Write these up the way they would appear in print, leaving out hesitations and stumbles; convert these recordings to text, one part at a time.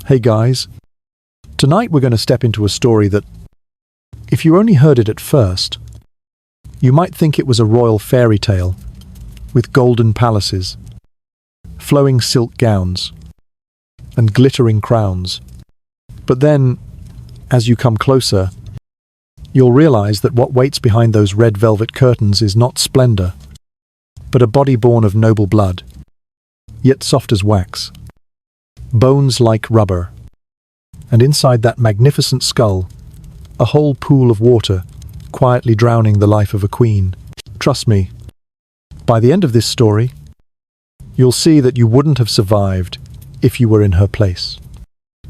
Hey guys, tonight we're going to step into a story that, if you only heard it at first, you might think it was a royal fairy tale with golden palaces, flowing silk gowns, and glittering crowns. But then, as you come closer, you'll realize that what waits behind those red velvet curtains is not splendor, but a body born of noble blood, yet soft as wax, bones like rubber, and inside that magnificent skull, a whole pool of water, quietly drowning the life of a queen. Trust me, by the end of this story, you'll see that you wouldn't have survived if you were in her place.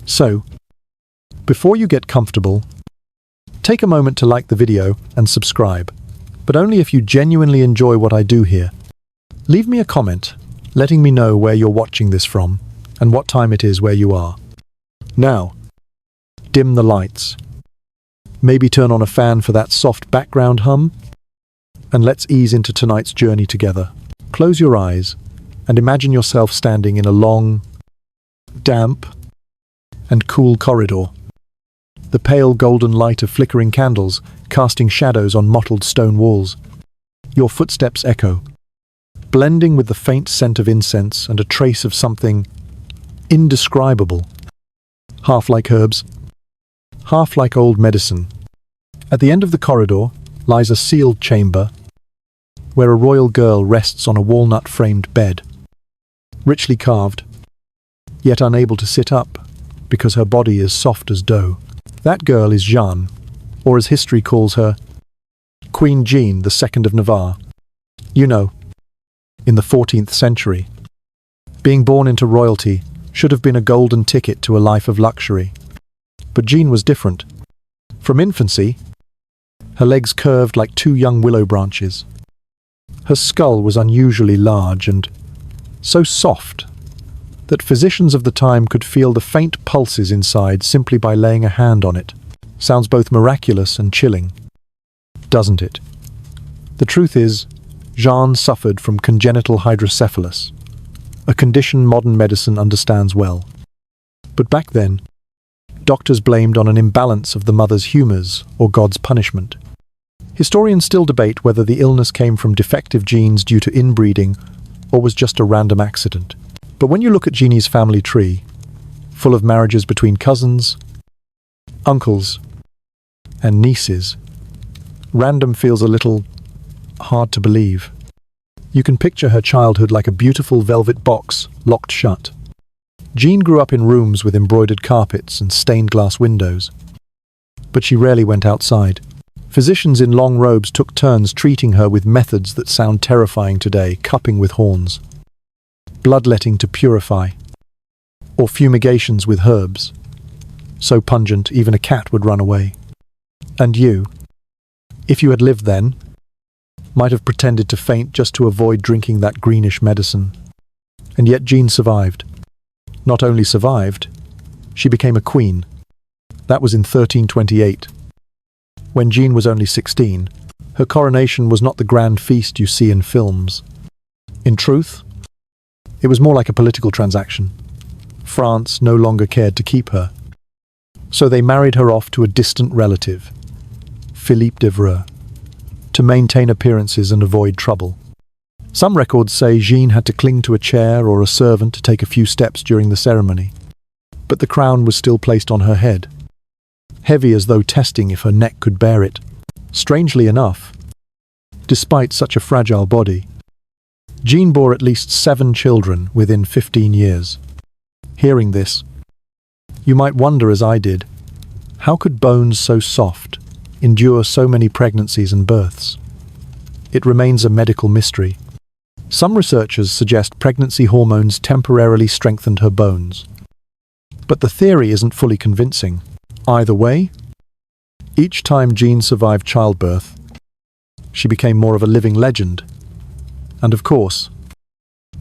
So, before you get comfortable, take a moment to like the video and subscribe, but only if you genuinely enjoy what I do here. Leave me a comment, letting me know where you're watching this from and what time it is where you are. Now, dim the lights. Maybe turn on a fan for that soft background hum, and let's ease into tonight's journey together. Close your eyes and imagine yourself standing in a long, damp, and cool corridor. The pale golden light of flickering candles casting shadows on mottled stone walls. Your footsteps echo, blending with the faint scent of incense and a trace of something indescribable, half like herbs, half like old medicine. At the end of the corridor lies a sealed chamber where a royal girl rests on a walnut-framed bed, richly carved, yet unable to sit up because her body is soft as dough. That girl is Jeanne, or as history calls her, Queen Jeanne II of Navarre. You know, in the 14th century, being born into royalty should have been a golden ticket to a life of luxury. But Jeanne was different. From infancy, her legs curved like two young willow branches. Her skull was unusually large and so soft that physicians of the time could feel the faint pulses inside simply by laying a hand on it. Sounds both miraculous and chilling, doesn't it? The truth is, Jeanne suffered from congenital hydrocephalus, a condition modern medicine understands well. But back then, doctors blamed on an imbalance of the mother's humors or God's punishment. Historians still debate whether the illness came from defective genes due to inbreeding or was just a random accident. But when you look at Jeanne's family tree, full of marriages between cousins, uncles, and nieces, random feels a little hard to believe. You can picture her childhood like a beautiful velvet box locked shut. Jeanne grew up in rooms with embroidered carpets and stained glass windows, but she rarely went outside. Physicians in long robes took turns treating her with methods that sound terrifying today: cupping with horns, bloodletting to purify, or fumigations with herbs, so pungent even a cat would run away. And you, if you had lived then, might have pretended to faint just to avoid drinking that greenish medicine. And yet Jeanne survived. Not only survived, she became a queen. That was in 1328. When Jeanne was only 16, her coronation was not the grand feast you see in films. In truth, it was more like a political transaction. France no longer cared to keep her, so they married her off to a distant relative, Philippe d'Evreux, to maintain appearances and avoid trouble. Some records say Jeanne had to cling to a chair or a servant to take a few steps during the ceremony, but the crown was still placed on her head, heavy as though testing if her neck could bear it. Strangely enough, despite such a fragile body, Jeanne bore at least 7 children within 15 years. Hearing this, you might wonder, as I did, how could bones so soft endure so many pregnancies and births? It remains a medical mystery. Some researchers suggest pregnancy hormones temporarily strengthened her bones, but the theory isn't fully convincing. Either way, each time Jeanne survived childbirth, she became more of a living legend. And of course,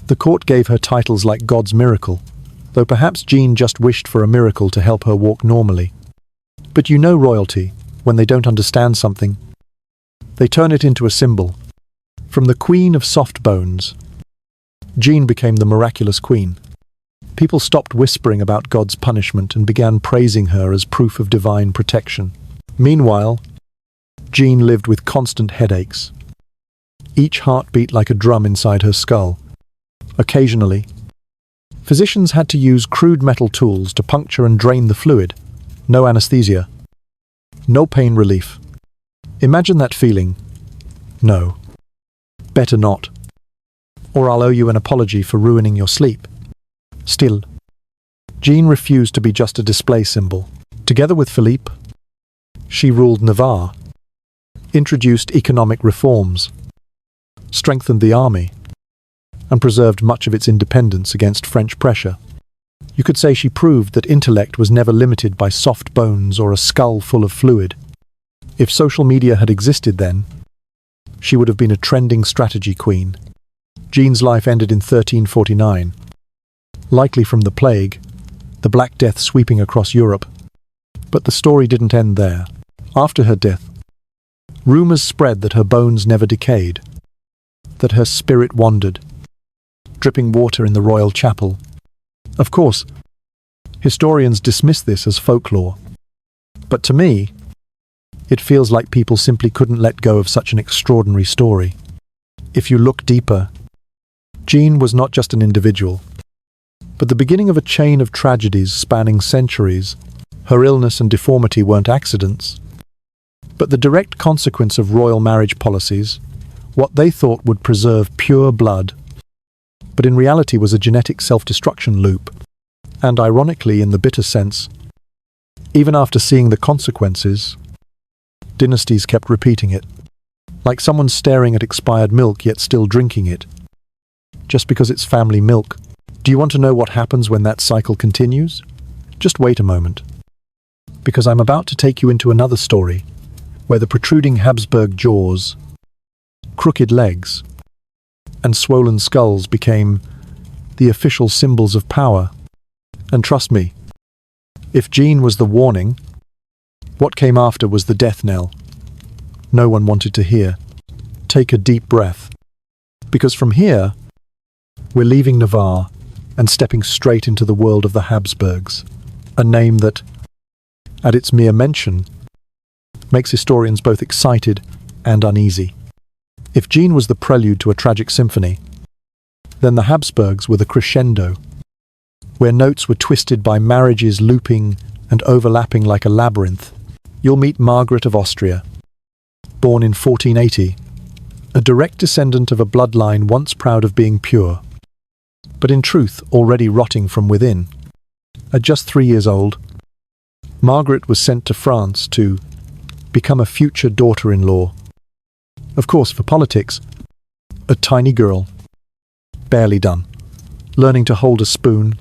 the court gave her titles like God's miracle, though perhaps Jeanne just wished for a miracle to help her walk normally. But you know royalty, when they don't understand something, they turn it into a symbol. From the queen of soft bones, Jeanne became the miraculous queen. People stopped whispering about God's punishment and began praising her as proof of divine protection. Meanwhile, Jeanne lived with constant headaches, each heartbeat like a drum inside her skull. Occasionally, physicians had to use crude metal tools to puncture and drain the fluid. No anesthesia, no pain relief. Imagine that feeling. No. Better not. Or I'll owe you an apology for ruining your sleep. Still, Jeanne refused to be just a display symbol. Together with Philippe, she ruled Navarre, introduced economic reforms, strengthened the army, and preserved much of its independence against French pressure. You could say she proved that intellect was never limited by soft bones or a skull full of fluid. If social media had existed then, she would have been a trending strategy queen. Jeanne's life ended in 1349, likely from the plague, the Black Death sweeping across Europe. But the story didn't end there. After her death, rumors spread that her bones never decayed, that her spirit wandered, dripping water in the royal chapel. Of course, historians dismiss this as folklore, but to me, it feels like people simply couldn't let go of such an extraordinary story. If you look deeper, Jeanne was not just an individual, but the beginning of a chain of tragedies spanning centuries. Her illness and deformity weren't accidents, but the direct consequence of royal marriage policies, what they thought would preserve pure blood, but in reality was a genetic self-destruction loop. And ironically, in the bitter sense, even after seeing the consequences, dynasties kept repeating it, like someone staring at expired milk yet still drinking it, just because it's family milk. Do you want to know what happens when that cycle continues? Just wait a moment, because I'm about to take you into another story, where the protruding Habsburg jaws, crooked legs, and swollen skulls became the official symbols of power. And trust me, if Jeanne was the warning, what came after was the death knell no one wanted to hear. Take a deep breath, because from here, we're leaving Navarre and stepping straight into the world of the Habsburgs, a name that, at its mere mention, makes historians both excited and uneasy. If Jeanne was the prelude to a tragic symphony, then the Habsburgs were the crescendo, where notes were twisted by marriages looping and overlapping like a labyrinth. You'll meet Margaret of Austria, born in 1480, a direct descendant of a bloodline once proud of being pure, but in truth already rotting from within. At just 3 years old, Margaret was sent to France to become a future daughter-in-law. Of course, for politics, a tiny girl, barely done, learning to hold a spoon,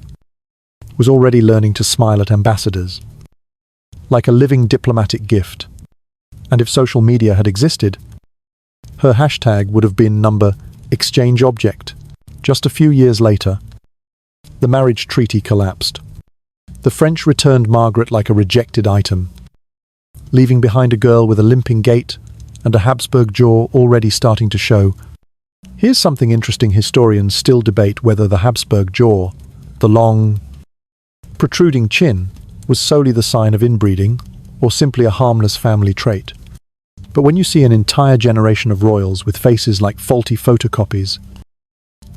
was already learning to smile at ambassadors, like a living diplomatic gift. And if social media had existed, her hashtag would have been number exchange object. Just a few years later, the marriage treaty collapsed. The French returned Margaret like a rejected item, leaving behind a girl with a limping gait and a Habsburg jaw already starting to show. Here's something interesting: historians still debate whether the Habsburg jaw, the long, protruding chin, was solely the sign of inbreeding or simply a harmless family trait. But when you see an entire generation of royals with faces like faulty photocopies,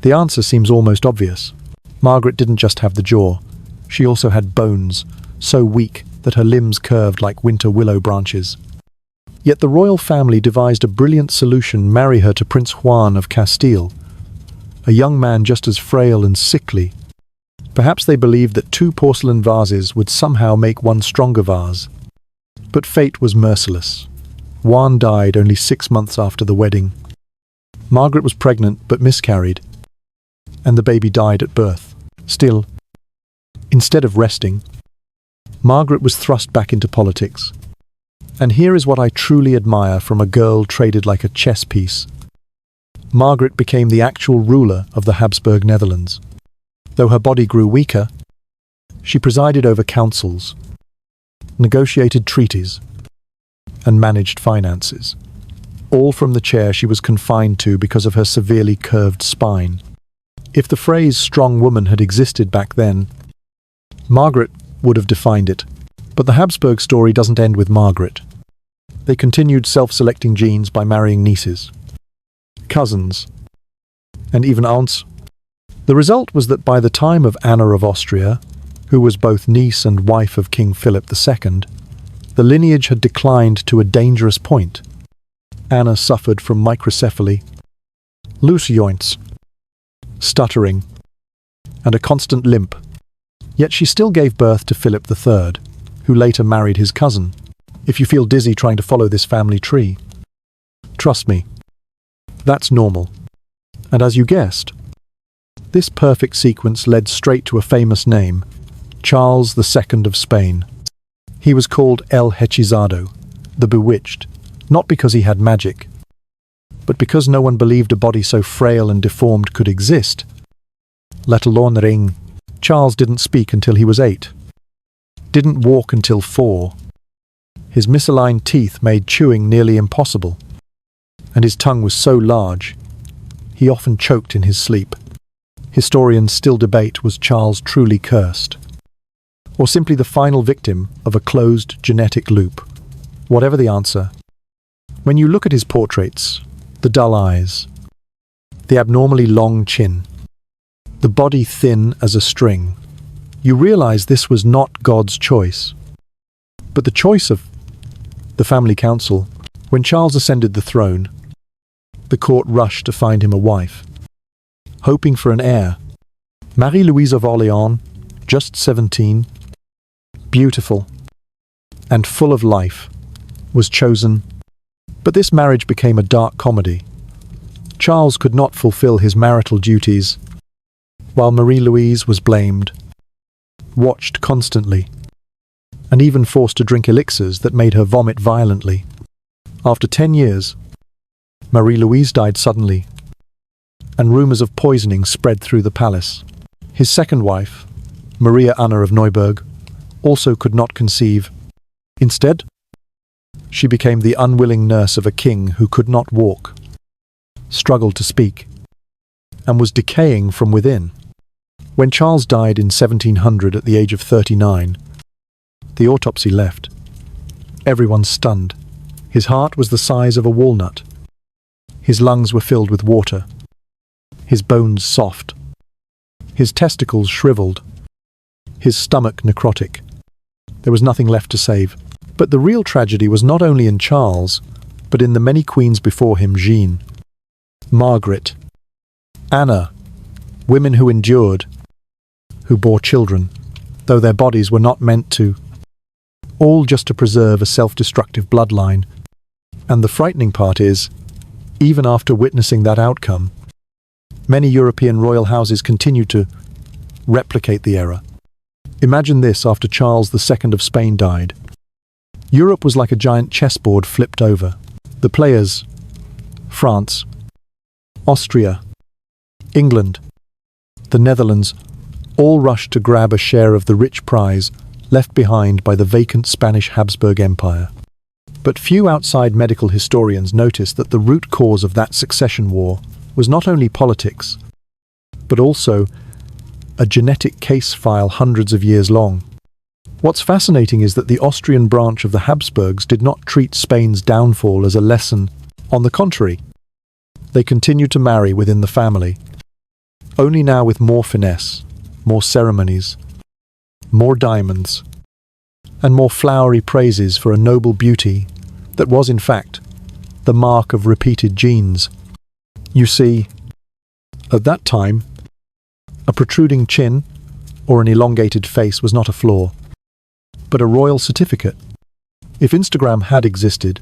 the answer seems almost obvious. Margaret didn't just have the jaw, she also had bones, so weak that her limbs curved like winter willow branches. Yet the royal family devised a brilliant solution: marry her to Prince Juan of Castile, a young man just as frail and sickly. Perhaps they believed that 2 porcelain vases would somehow make one stronger vase. But fate was merciless. Juan died only 6 months after the wedding. Margaret was pregnant but miscarried, and the baby died at birth. Still, instead of resting, Margaret was thrust back into politics. And here is what I truly admire from a girl traded like a chess piece. Margaret became the actual ruler of the Habsburg Netherlands. Though her body grew weaker, she presided over councils, negotiated treaties, and managed finances, all from the chair she was confined to because of her severely curved spine. If the phrase strong woman had existed back then, Margaret would have defined it. But the Habsburg story doesn't end with Margaret. They continued self-selecting genes by marrying nieces, cousins, and even aunts. The result was that by the time of Anna of Austria, who was both niece and wife of King Philip II, the lineage had declined to a dangerous point. Anna suffered from microcephaly, loose joints, stuttering, and a constant limp. Yet she still gave birth to Philip III, who later married his cousin. If you feel dizzy trying to follow this family tree, trust me, that's normal. And as you guessed, this perfect sequence led straight to a famous name, Charles II of Spain. He was called El Hechizado, the Bewitched, not because he had magic, but because no one believed a body so frail and deformed could exist, let alone ring. Charles didn't speak until he was 8, didn't walk until 4. His misaligned teeth made chewing nearly impossible, and his tongue was so large, he often choked in his sleep. Historians still debate, was Charles truly cursed, or simply the final victim of a closed genetic loop? Whatever the answer, when you look at his portraits, the dull eyes, the abnormally long chin, the body thin as a string, you realize this was not God's choice, but the choice of the family council. When Charles ascended the throne, the court rushed to find him a wife, hoping for an heir. Marie-Louise of Orléans, just 17, beautiful and full of life, was chosen. But this marriage became a dark comedy. Charles could not fulfill his marital duties, while Marie-Louise was blamed, watched constantly, and even forced to drink elixirs that made her vomit violently. After 10 years, Marie-Louise died suddenly, and rumors of poisoning spread through the palace. His second wife, Maria Anna of Neuburg, also could not conceive. Instead, she became the unwilling nurse of a king who could not walk, struggled to speak, and was decaying from within. When Charles died in 1700 at the age of 39, the autopsy left everyone stunned. His heart was the size of a walnut. His lungs were filled with water. His bones soft. His testicles shriveled. His stomach necrotic. There was nothing left to save. But the real tragedy was not only in Charles, but in the many queens before him: Jeanne, Margaret, Anna, women who endured, who bore children, though their bodies were not meant to, all just to preserve a self-destructive bloodline. And the frightening part is, even after witnessing that outcome, many European royal houses continued to replicate the error. Imagine this: after Charles II of Spain died, Europe was like a giant chessboard flipped over. The players, France, Austria, England, the Netherlands, all rushed to grab a share of the rich prize left behind by the vacant Spanish Habsburg Empire. But few outside medical historians noticed that the root cause of that succession war was not only politics, but also a genetic case file hundreds of years long. What's fascinating is that the Austrian branch of the Habsburgs did not treat Spain's downfall as a lesson. On the contrary, they continued to marry within the family, only now with more finesse, more ceremonies, more diamonds, and more flowery praises for a noble beauty that was, in fact, the mark of repeated genes. You see, at that time, a protruding chin or an elongated face was not a flaw, but a royal certificate. If Instagram had existed,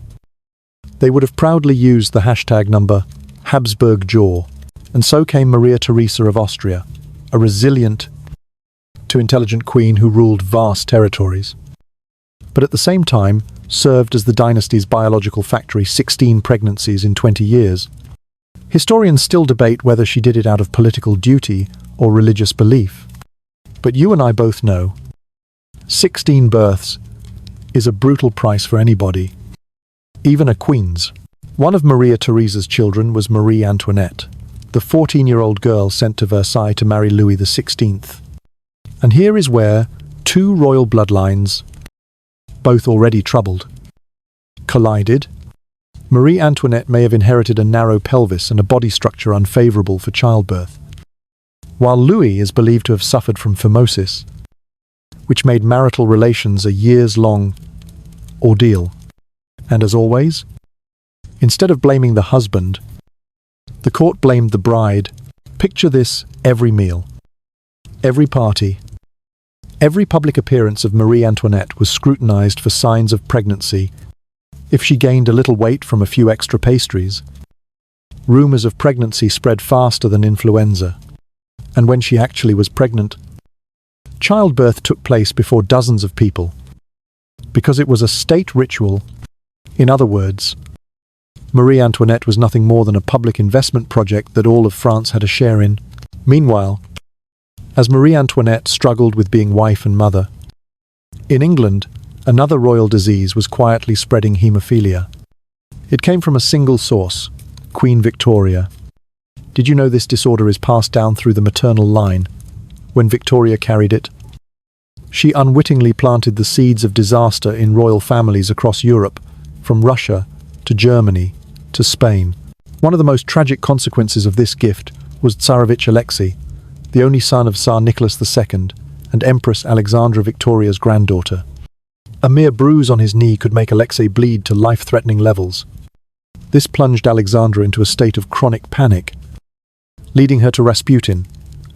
they would have proudly used the hashtag number Habsburg jaw, and so came Maria Theresa of Austria, a resilient to intelligent queen who ruled vast territories, but at the same time served as the dynasty's biological factory: 16 pregnancies in 20 years. Historians still debate whether she did it out of political duty or religious belief, but you and I both know 16 births is a brutal price for anybody, even a queen's. One of Maria Theresa's children was Marie Antoinette, the 14-year-old girl sent to Versailles to marry Louis XVI. And here is where two royal bloodlines, both already troubled, collided. Marie Antoinette may have inherited a narrow pelvis and a body structure unfavorable for childbirth, while Louis is believed to have suffered from phimosis, which made marital relations a years-long ordeal. And as always, instead of blaming the husband, the court blamed the bride. Picture this: every meal, every party, every public appearance of Marie Antoinette was scrutinized for signs of pregnancy. If she gained a little weight from a few extra pastries, rumors of pregnancy spread faster than influenza. And when she actually was pregnant, childbirth took place before dozens of people, because it was a state ritual. In other words, Marie Antoinette was nothing more than a public investment project that all of France had a share in. Meanwhile, as Marie Antoinette struggled with being wife and mother, in England, another royal disease was quietly spreading: haemophilia. It came from a single source, Queen Victoria. Did you know this disorder is passed down through the maternal line? When Victoria carried it, she unwittingly planted the seeds of disaster in royal families across Europe, from Russia to Germany to Spain. One of the most tragic consequences of this gift was Tsarevich Alexei, the only son of Tsar Nicholas II and Empress Alexandra Victoria's granddaughter. A mere bruise on his knee could make Alexei bleed to life-threatening levels. This plunged Alexandra into a state of chronic panic, leading her to Rasputin,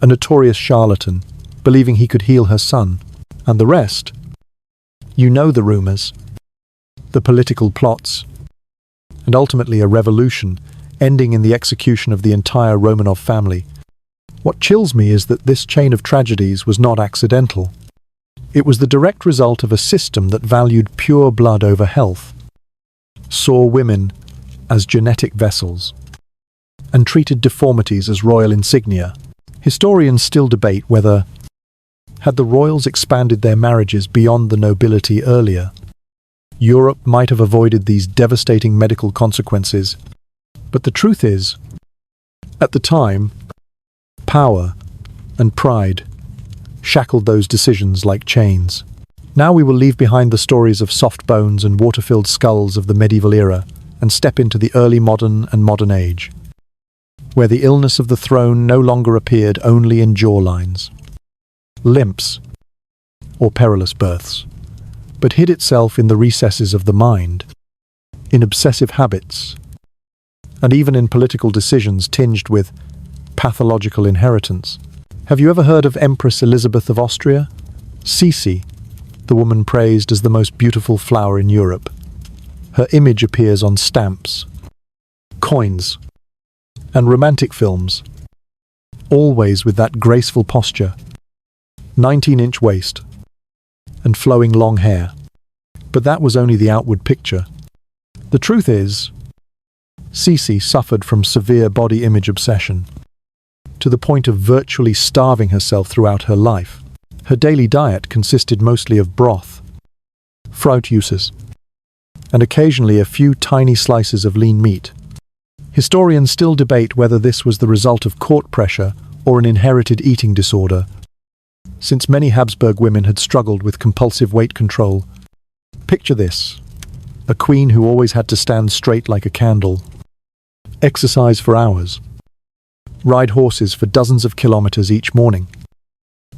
a notorious charlatan, believing he could heal her son. And the rest? You know the rumors, the political plots, and ultimately a revolution, ending in the execution of the entire Romanov family. What chills me is that this chain of tragedies was not accidental. It was the direct result of a system that valued pure blood over health, saw women as genetic vessels, and treated deformities as royal insignia. Historians still debate whether, had the royals expanded their marriages beyond the nobility earlier, Europe might have avoided these devastating medical consequences. But the truth is, at the time, power and pride shackled those decisions like chains. Now we will leave behind the stories of soft bones and water-filled skulls of the medieval era and step into the early modern and modern age, where the illness of the throne no longer appeared only in jawlines, limps, or perilous births, but hid itself in the recesses of the mind, in obsessive habits, and even in political decisions tinged with pathological inheritance. Have you ever heard of Empress Elizabeth of Austria? Sisi, the woman praised as the most beautiful flower in Europe. Her image appears on stamps, coins, and romantic films, always with that graceful posture, 19-inch waist, and flowing long hair. But that was only the outward picture. The truth is, Sisi suffered from severe body image obsession, to the point of virtually starving herself throughout her life. Her daily diet consisted mostly of broth, fruit juices, and occasionally a few tiny slices of lean meat. Historians still debate whether this was the result of court pressure or an inherited eating disorder, since many Habsburg women had struggled with compulsive weight control. Picture this: a queen who always had to stand straight like a candle, exercise for hours, ride horses for dozens of kilometers each morning,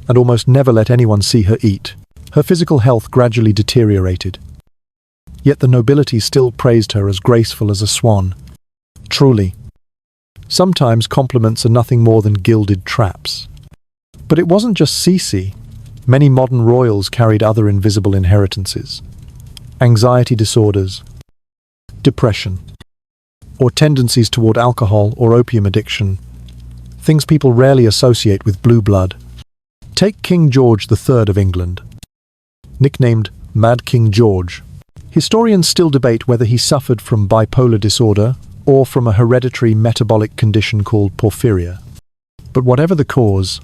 and almost never let anyone see her eat. Her physical health gradually deteriorated, yet the nobility still praised her as graceful as a swan. Truly, sometimes compliments are nothing more than gilded traps. But it wasn't just Sisi. Many modern royals carried other invisible inheritances: anxiety disorders, depression, or tendencies toward alcohol or opium addiction, things people rarely associate with blue blood. Take King George III of England, nicknamed Mad King George. Historians still debate whether he suffered from bipolar disorder or from a hereditary metabolic condition called porphyria. But whatever the cause,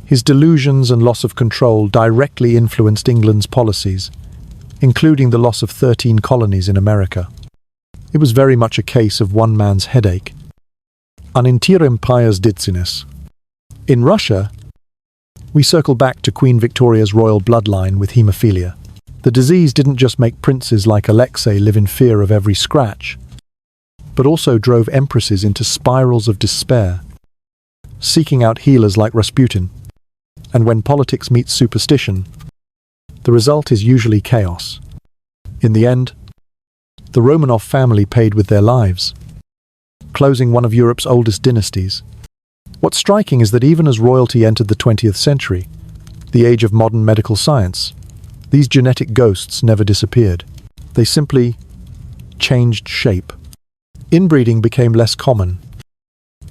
his delusions and loss of control directly influenced England's policies, including the loss of 13 colonies in America. It was very much a case of one man's headache. Uninterem pies ditsines. In Russia, we circle back to Queen Victoria's royal bloodline with haemophilia. The disease didn't just make princes like Alexei live in fear of every scratch, but also drove empresses into spirals of despair, seeking out healers like Rasputin. And when politics meets superstition, the result is usually chaos. In the end, the Romanov family paid with their lives, closing one of Europe's oldest dynasties. What's striking is that even as royalty entered the 20th century, the age of modern medical science, these genetic ghosts never disappeared. They simply changed shape. Inbreeding became less common,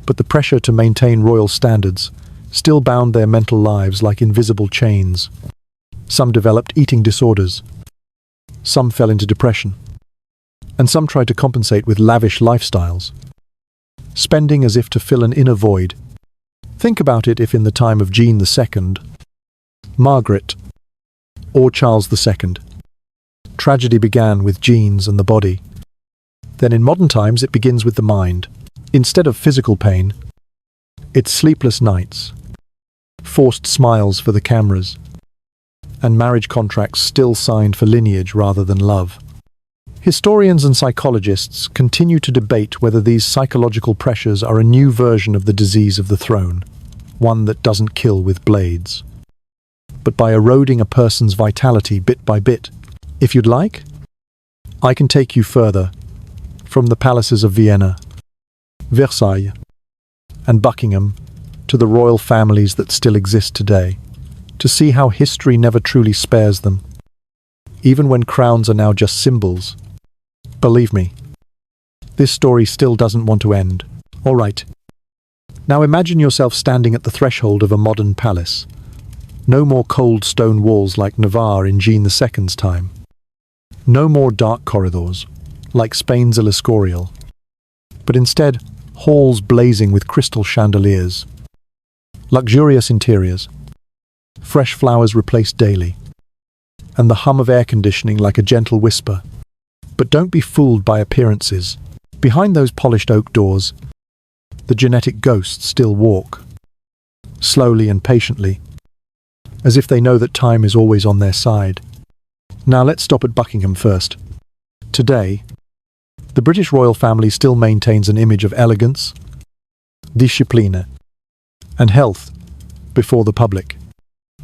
but the pressure to maintain royal standards still bound their mental lives like invisible chains. Some developed eating disorders, some fell into depression, and some tried to compensate with lavish lifestyles, spending as if to fill an inner void. Think about it if in the time of Jeanne II, Margaret, or Charles II, tragedy began with genes and the body. Then in modern times it begins with the mind. Instead of physical pain, it's sleepless nights, forced smiles for the cameras, and marriage contracts still signed for lineage rather than love. Historians and psychologists continue to debate whether these psychological pressures are a new version of the disease of the throne, one that doesn't kill with blades, but by eroding a person's vitality bit by bit. If you'd like, I can take you further, from the palaces of Vienna, Versailles, and Buckingham, to the royal families that still exist today, to see how history never truly spares them, even when crowns are now just symbols. Believe me, this story still doesn't want to end. All right. Now imagine yourself standing at the threshold of a modern palace. No more cold stone walls like Navarre in Jeanne II's time. No more dark corridors, like Spain's El Escorial, but instead halls blazing with crystal chandeliers, luxurious interiors, fresh flowers replaced daily, and the hum of air conditioning like a gentle whisper. But don't be fooled by appearances. Behind those polished oak doors, the genetic ghosts still walk, slowly and patiently, as if they know that time is always on their side. Now let's stop at Buckingham first. Today, the British royal family still maintains an image of elegance, discipline, and health before the public.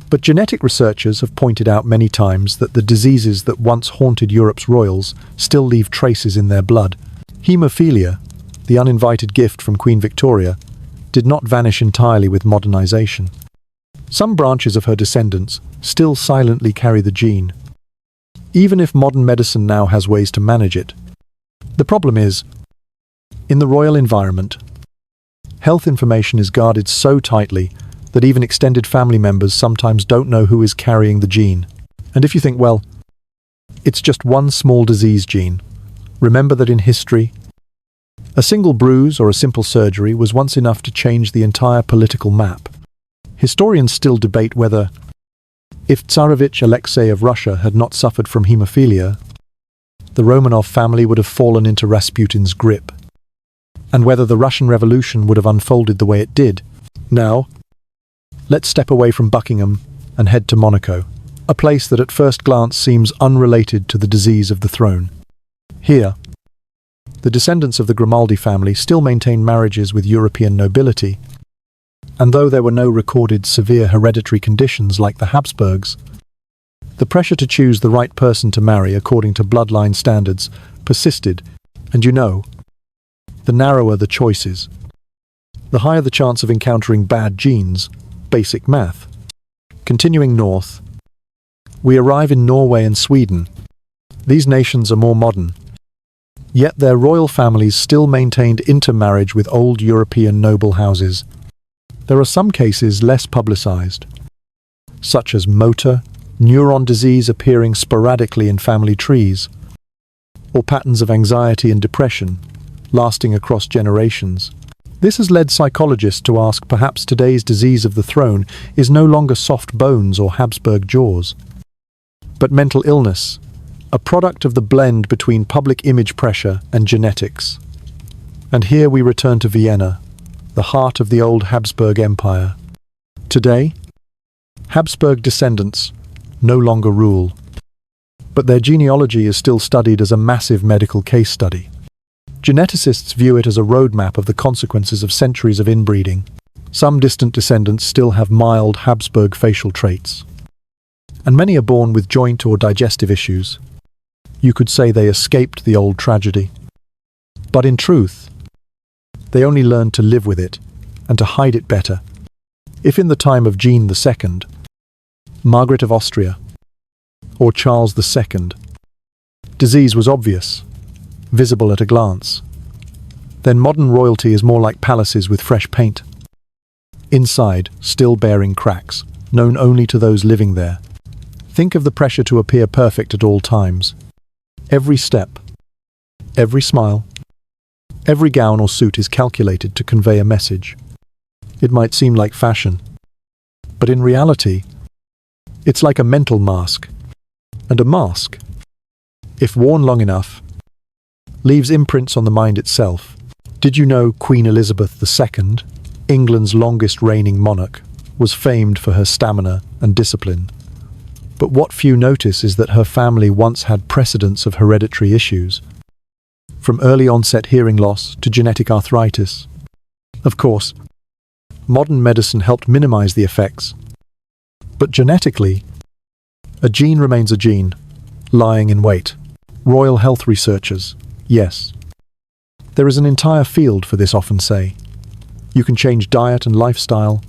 But genetic researchers have pointed out many times that the diseases that once haunted Europe's royals still leave traces in their blood. Haemophilia, the uninvited gift from Queen Victoria, did not vanish entirely with modernization. Some branches of her descendants still silently carry the gene, even if modern medicine now has ways to manage it. The problem is, in the royal environment, health information is guarded so tightly that even extended family members sometimes don't know who is carrying the gene. And if you think, well, it's just one small disease gene, remember that in history, a single bruise or a simple surgery was once enough to change the entire political map. Historians still debate whether, if Tsarevich Alexei of Russia had not suffered from haemophilia, the Romanov family would have fallen into Rasputin's grip, and whether the Russian Revolution would have unfolded the way it did. Now, let's step away from Buckingham and head to Monaco, a place that at first glance seems unrelated to the disease of the throne. Here, the descendants of the Grimaldi family still maintain marriages with European nobility, and though there were no recorded severe hereditary conditions like the Habsburgs, the pressure to choose the right person to marry according to bloodline standards persisted, and the narrower the choices, the higher the chance of encountering bad genes. Basic math. Continuing north, we arrive in Norway and Sweden. These nations are more modern, yet their royal families still maintained intermarriage with old European noble houses. There are some cases less publicized, such as motor neuron disease appearing sporadically in family trees, or patterns of anxiety and depression lasting across generations. This has led psychologists to ask perhaps today's disease of the throne is no longer soft bones or Habsburg jaws, but mental illness, a product of the blend between public image pressure and genetics. And here we return to Vienna, the heart of the old Habsburg Empire. Today, Habsburg descendants no longer rule, but their genealogy is still studied as a massive medical case study. Geneticists view it as a roadmap of the consequences of centuries of inbreeding. Some distant descendants still have mild Habsburg facial traits, and many are born with joint or digestive issues. You could say they escaped the old tragedy. But in truth, they only learned to live with it and to hide it better. If in the time of Jeanne II, Margaret of Austria, or Charles II, disease was obvious, visible at a glance, then modern royalty is more like palaces with fresh paint. Inside, still bearing cracks, known only to those living there. Think of the pressure to appear perfect at all times. Every step, every smile, every gown or suit is calculated to convey a message. It might seem like fashion, but in reality, it's like a mental mask. And a mask, if worn long enough, leaves imprints on the mind itself. Did you know Queen Elizabeth II, England's longest reigning monarch, was famed for her stamina and discipline? But what few notice is that her family once had precedents of hereditary issues, from early onset hearing loss to genetic arthritis. Of course, modern medicine helped minimize the effects, but genetically, a gene remains a gene, lying in wait. Royal health researchers, yes. There is an entire field for this, often say. You can change diet and lifestyle,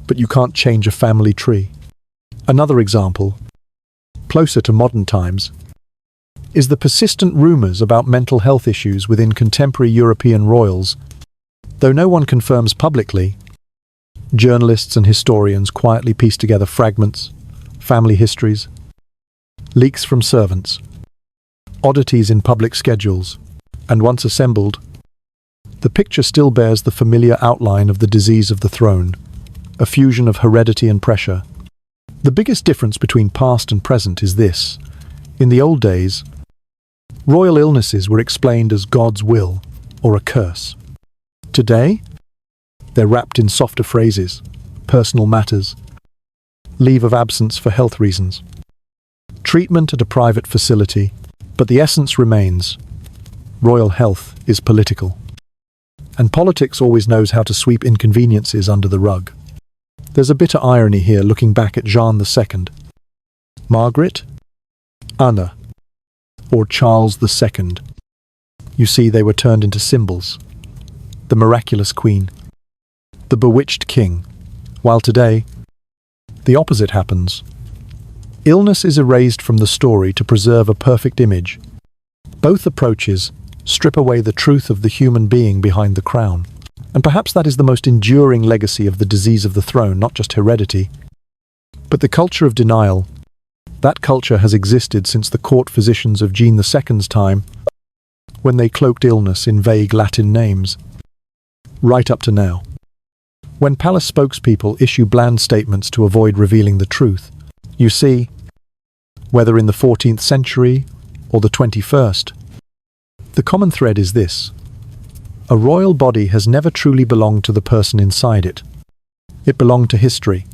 but you can't change a family tree. Another example, closer to modern times, is the persistent rumors about mental health issues within contemporary European royals. Though no one confirms publicly, journalists and historians quietly piece together fragments, family histories, leaks from servants, oddities in public schedules, and once assembled, the picture still bears the familiar outline of the disease of the throne, a fusion of heredity and pressure. The biggest difference between past and present is this. In the old days, royal illnesses were explained as God's will or a curse. Today, they're wrapped in softer phrases, personal matters, leave of absence for health reasons, treatment at a private facility, but the essence remains. Royal health is political. And politics always knows how to sweep inconveniences under the rug. There's a bitter irony here looking back at Jeanne II, Margaret, Anna, or Charles II. You see, they were turned into symbols. The miraculous queen, the bewitched king, while today, the opposite happens. Illness is erased from the story to preserve a perfect image. Both approaches strip away the truth of the human being behind the crown. And perhaps that is the most enduring legacy of the disease of the throne, not just heredity, but the culture of denial. That culture has existed since the court physicians of Jeanne II's time, when they cloaked illness in vague Latin names, right up to now. When palace spokespeople issue bland statements to avoid revealing the truth, you see, whether in the 14th century or the 21st, the common thread is this. A royal body has never truly belonged to the person inside it. It belonged to history,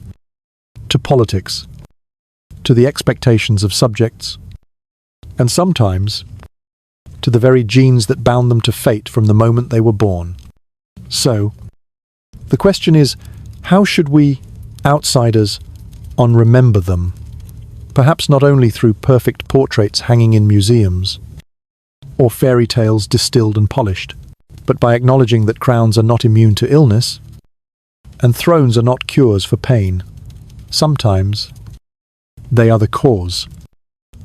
to politics, to the expectations of subjects, and sometimes to the very genes that bound them to fate from the moment they were born. So, the question is, how should we, outsiders, remember them? Perhaps not only through perfect portraits hanging in museums, or fairy tales distilled and polished, but by acknowledging that crowns are not immune to illness, and thrones are not cures for pain. Sometimes, they are the cause.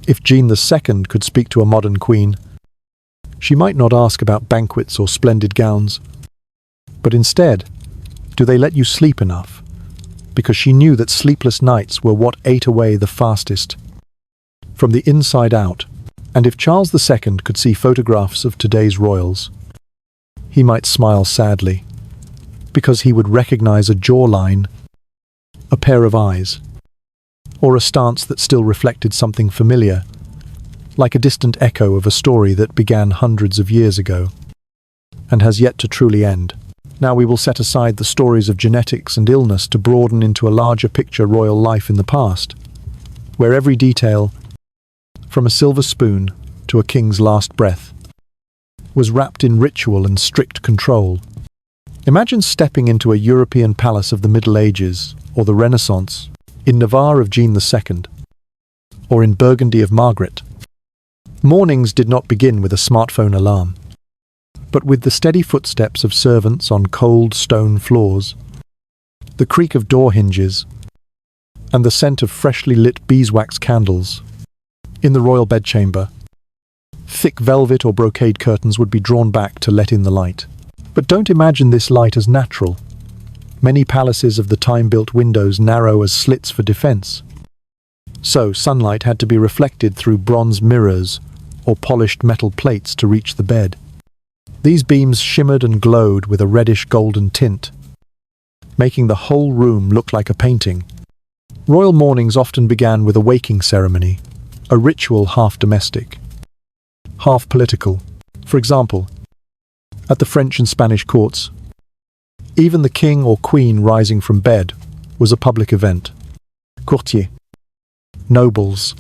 If Jeanne II could speak to a modern queen, she might not ask about banquets or splendid gowns, but instead, do they let you sleep enough? Because she knew that sleepless nights were what ate away the fastest, from the inside out. And if Charles II could see photographs of today's royals, he might smile sadly, because he would recognize a jawline, a pair of eyes, or a stance that still reflected something familiar, like a distant echo of a story that began hundreds of years ago, and has yet to truly end. Now we will set aside the stories of genetics and illness to broaden into a larger picture royal life in the past, where every detail, from a silver spoon to a king's last breath, was wrapped in ritual and strict control. Imagine stepping into a European palace of the Middle Ages or the Renaissance, in Navarre of Jeanne II, or in Burgundy of Margaret. Mornings did not begin with a smartphone alarm, but with the steady footsteps of servants on cold stone floors, the creak of door hinges, and the scent of freshly lit beeswax candles. In the royal bedchamber, thick velvet or brocade curtains would be drawn back to let in the light. But don't imagine this light as natural. Many palaces of the time built windows narrow as slits for defense. So sunlight had to be reflected through bronze mirrors or polished metal plates to reach the bed. These beams shimmered and glowed with a reddish golden tint, making the whole room look like a painting. Royal mornings often began with a waking ceremony, a ritual half domestic, half political. For example, at the French and Spanish courts, even the king or queen rising from bed was a public event. Courtiers, nobles,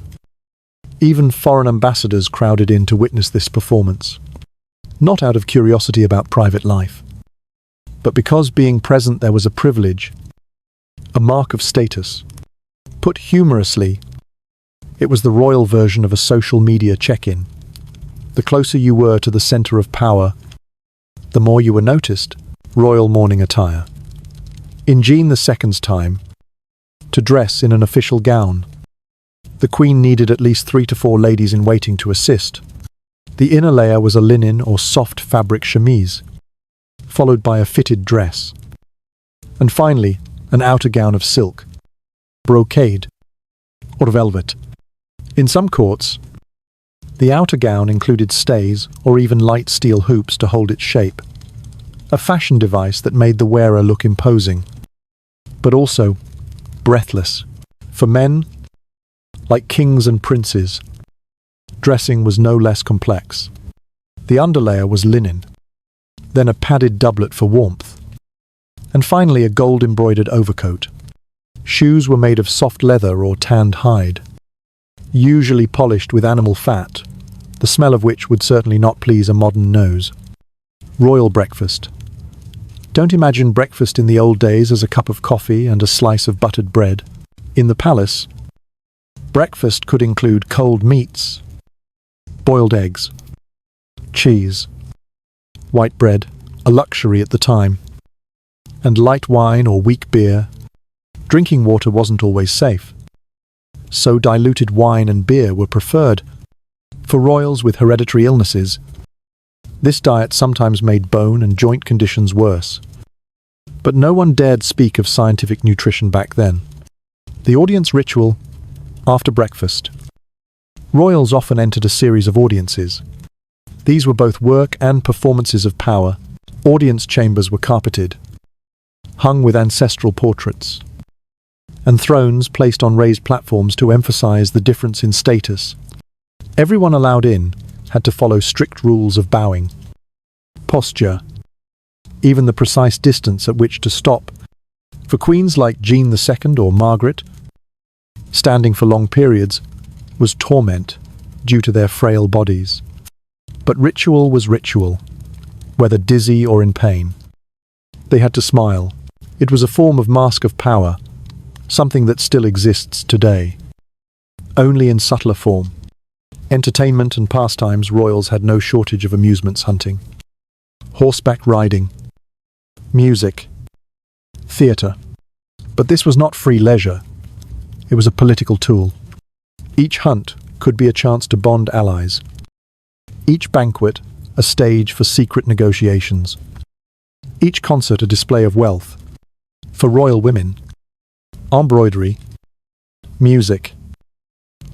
even foreign ambassadors crowded in to witness this performance, not out of curiosity about private life, but because being present there was a privilege, a mark of status. Put humorously, it was the royal version of a social media check-in. The closer you were to the center of power, the more you were noticed. Royal morning attire. In Jeanne II's time, to dress in an official gown, the queen needed at least 3 to 4 ladies in waiting to assist. The inner layer was a linen or soft fabric chemise, followed by a fitted dress, and finally an outer gown of silk, brocade, or velvet. In some courts, the outer gown included stays or even light steel hoops to hold its shape, a fashion device that made the wearer look imposing, but also breathless. For men, like kings and princes, dressing was no less complex. The underlayer was linen, then a padded doublet for warmth, and finally a gold-embroidered overcoat. Shoes were made of soft leather or tanned hide, usually polished with animal fat, the smell of which would certainly not please a modern nose. Royal breakfast. Don't imagine breakfast in the old days as a cup of coffee and a slice of buttered bread. In the palace, breakfast could include cold meats, boiled eggs, cheese, white bread, a luxury at the time, and light wine or weak beer. Drinking water wasn't always safe, so diluted wine and beer were preferred. For royals with hereditary illnesses, this diet sometimes made bone and joint conditions worse. But no one dared speak of scientific nutrition back then. The audience ritual, after breakfast. Royals often entered a series of audiences. These were both work and performances of power. Audience chambers were carpeted, hung with ancestral portraits, and thrones placed on raised platforms to emphasize the difference in status. Everyone allowed in had to follow strict rules of bowing, posture, even the precise distance at which to stop. For queens like Jeanne II or Margaret, standing for long periods was torment due to their frail bodies. But ritual was ritual, whether dizzy or in pain. They had to smile. It was a form of mask of power, something that still exists today, only in subtler form. Entertainment and pastimes. Royals had no shortage of amusements: hunting, horseback riding, music, theatre. But this was not free leisure. It was a political tool. Each hunt could be a chance to bond allies. Each banquet a stage for secret negotiations. Each concert a display of wealth. For royal women, embroidery, music,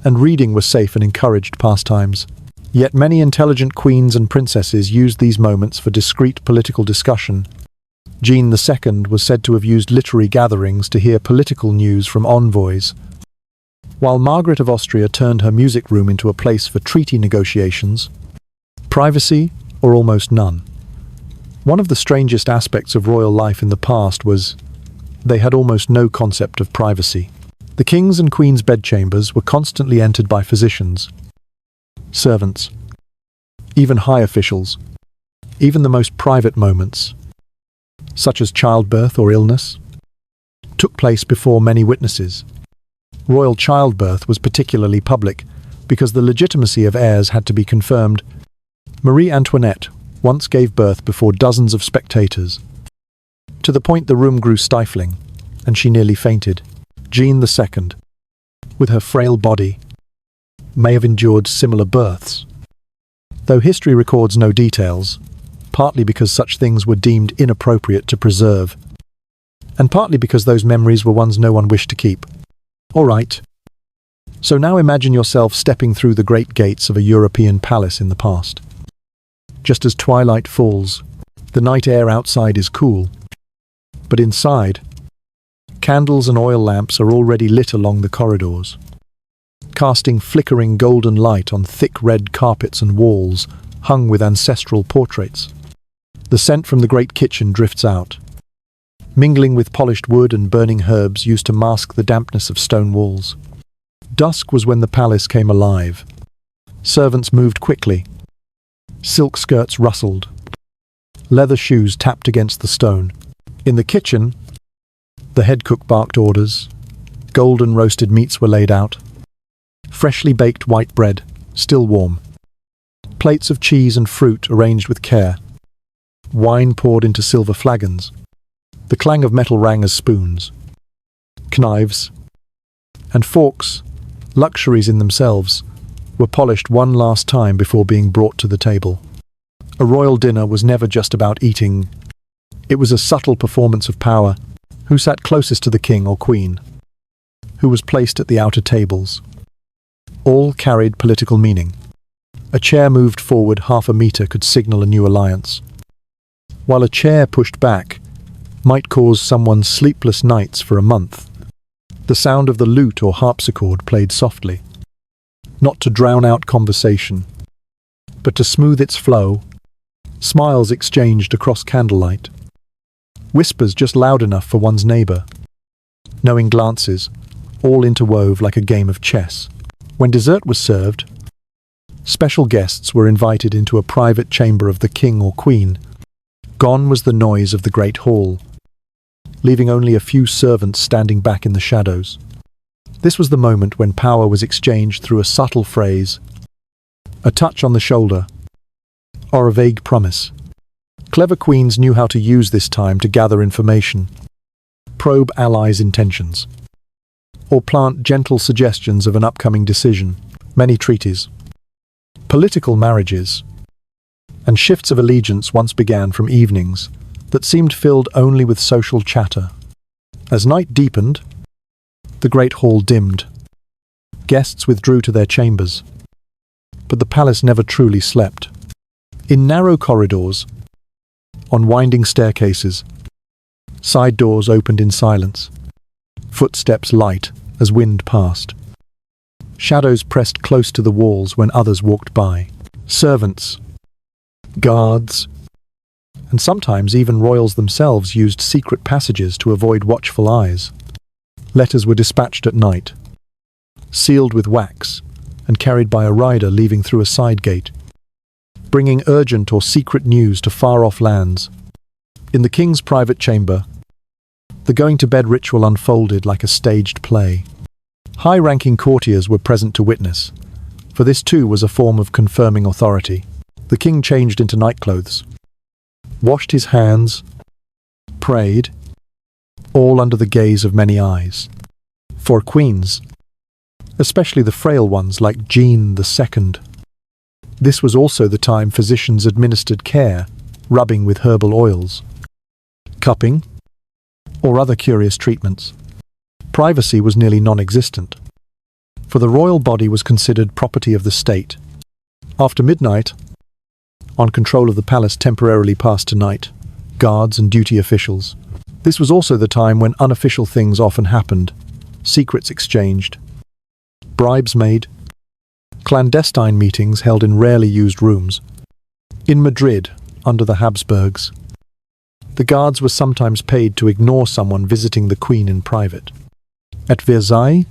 and reading were safe and encouraged pastimes. Yet many intelligent queens and princesses used these moments for discreet political discussion. Jeanne II was said to have used literary gatherings to hear political news from envoys, while Margaret of Austria turned her music room into a place for treaty negotiations. Privacy, or almost none. One of the strangest aspects of royal life in the past was they had almost no concept of privacy. The king's and queen's bedchambers were constantly entered by physicians, servants, even high officials. Even the most private moments, such as childbirth or illness, took place before many witnesses. Royal childbirth was particularly public because the legitimacy of heirs had to be confirmed. Marie Antoinette once gave birth before dozens of spectators, to the point the room grew stifling, and she nearly fainted. Jeanne II, with her frail body, may have endured similar births, though history records no details, partly because such things were deemed inappropriate to preserve, and partly because those memories were ones no one wished to keep. All right, so now imagine yourself stepping through the great gates of a European palace in the past. Just as twilight falls, the night air outside is cool, but inside, candles and oil lamps are already lit along the corridors, casting flickering golden light on thick red carpets and walls hung with ancestral portraits. The scent from the great kitchen drifts out, mingling with polished wood and burning herbs used to mask the dampness of stone walls. Dusk was when the palace came alive. Servants moved quickly. Silk skirts rustled. Leather shoes tapped against the stone. In the kitchen, the head cook barked orders. Golden roasted meats were laid out. Freshly baked white bread, still warm. Plates of cheese and fruit arranged with care. Wine poured into silver flagons. The clang of metal rang as spoons. Knives and forks, luxuries in themselves, were polished one last time before being brought to the table. A royal dinner was never just about eating. It was a subtle performance of power. Who sat closest to the king or queen? Who was placed at the outer tables? All carried political meaning. A chair moved forward half a meter could signal a new alliance, while a chair pushed back might cause someone sleepless nights for a month. The sound of the lute or harpsichord played softly, not to drown out conversation, but to smooth its flow. Smiles exchanged across candlelight. Whispers just loud enough for one's neighbour. Knowing glances, all interwove like a game of chess. When dessert was served, special guests were invited into a private chamber of the king or queen. Gone was the noise of the great hall, leaving only a few servants standing back in the shadows. This was the moment when power was exchanged through a subtle phrase, a touch on the shoulder, or a vague promise. Clever queens knew how to use this time to gather information, probe allies' intentions, or plant gentle suggestions of an upcoming decision. Many treaties, political marriages, and shifts of allegiance once began from evenings that seemed filled only with social chatter. As night deepened, the great hall dimmed. Guests withdrew to their chambers, but the palace never truly slept. In narrow corridors, on winding staircases, side doors opened in silence, footsteps light as wind passed. Shadows pressed close to the walls when others walked by. Servants, guards, and sometimes even royals themselves used secret passages to avoid watchful eyes. Letters were dispatched at night, sealed with wax, and carried by a rider leaving through a side gate, bringing urgent or secret news to far-off lands. In the king's private chamber, the going-to-bed ritual unfolded like a staged play. High-ranking courtiers were present to witness, for this too was a form of confirming authority. The king changed into nightclothes, washed his hands, prayed, all under the gaze of many eyes. For queens, especially the frail ones like Jeanne II, this was also the time physicians administered care, rubbing with herbal oils, cupping, or other curious treatments. Privacy was nearly non-existent, for the royal body was considered property of the state. After midnight, on control of the palace temporarily passed to night, guards and duty officials. This was also the time when unofficial things often happened, secrets exchanged, bribes made, clandestine meetings held in rarely used rooms. In Madrid, under the Habsburgs, The guards were sometimes paid to ignore someone visiting the queen in private. At Versailles,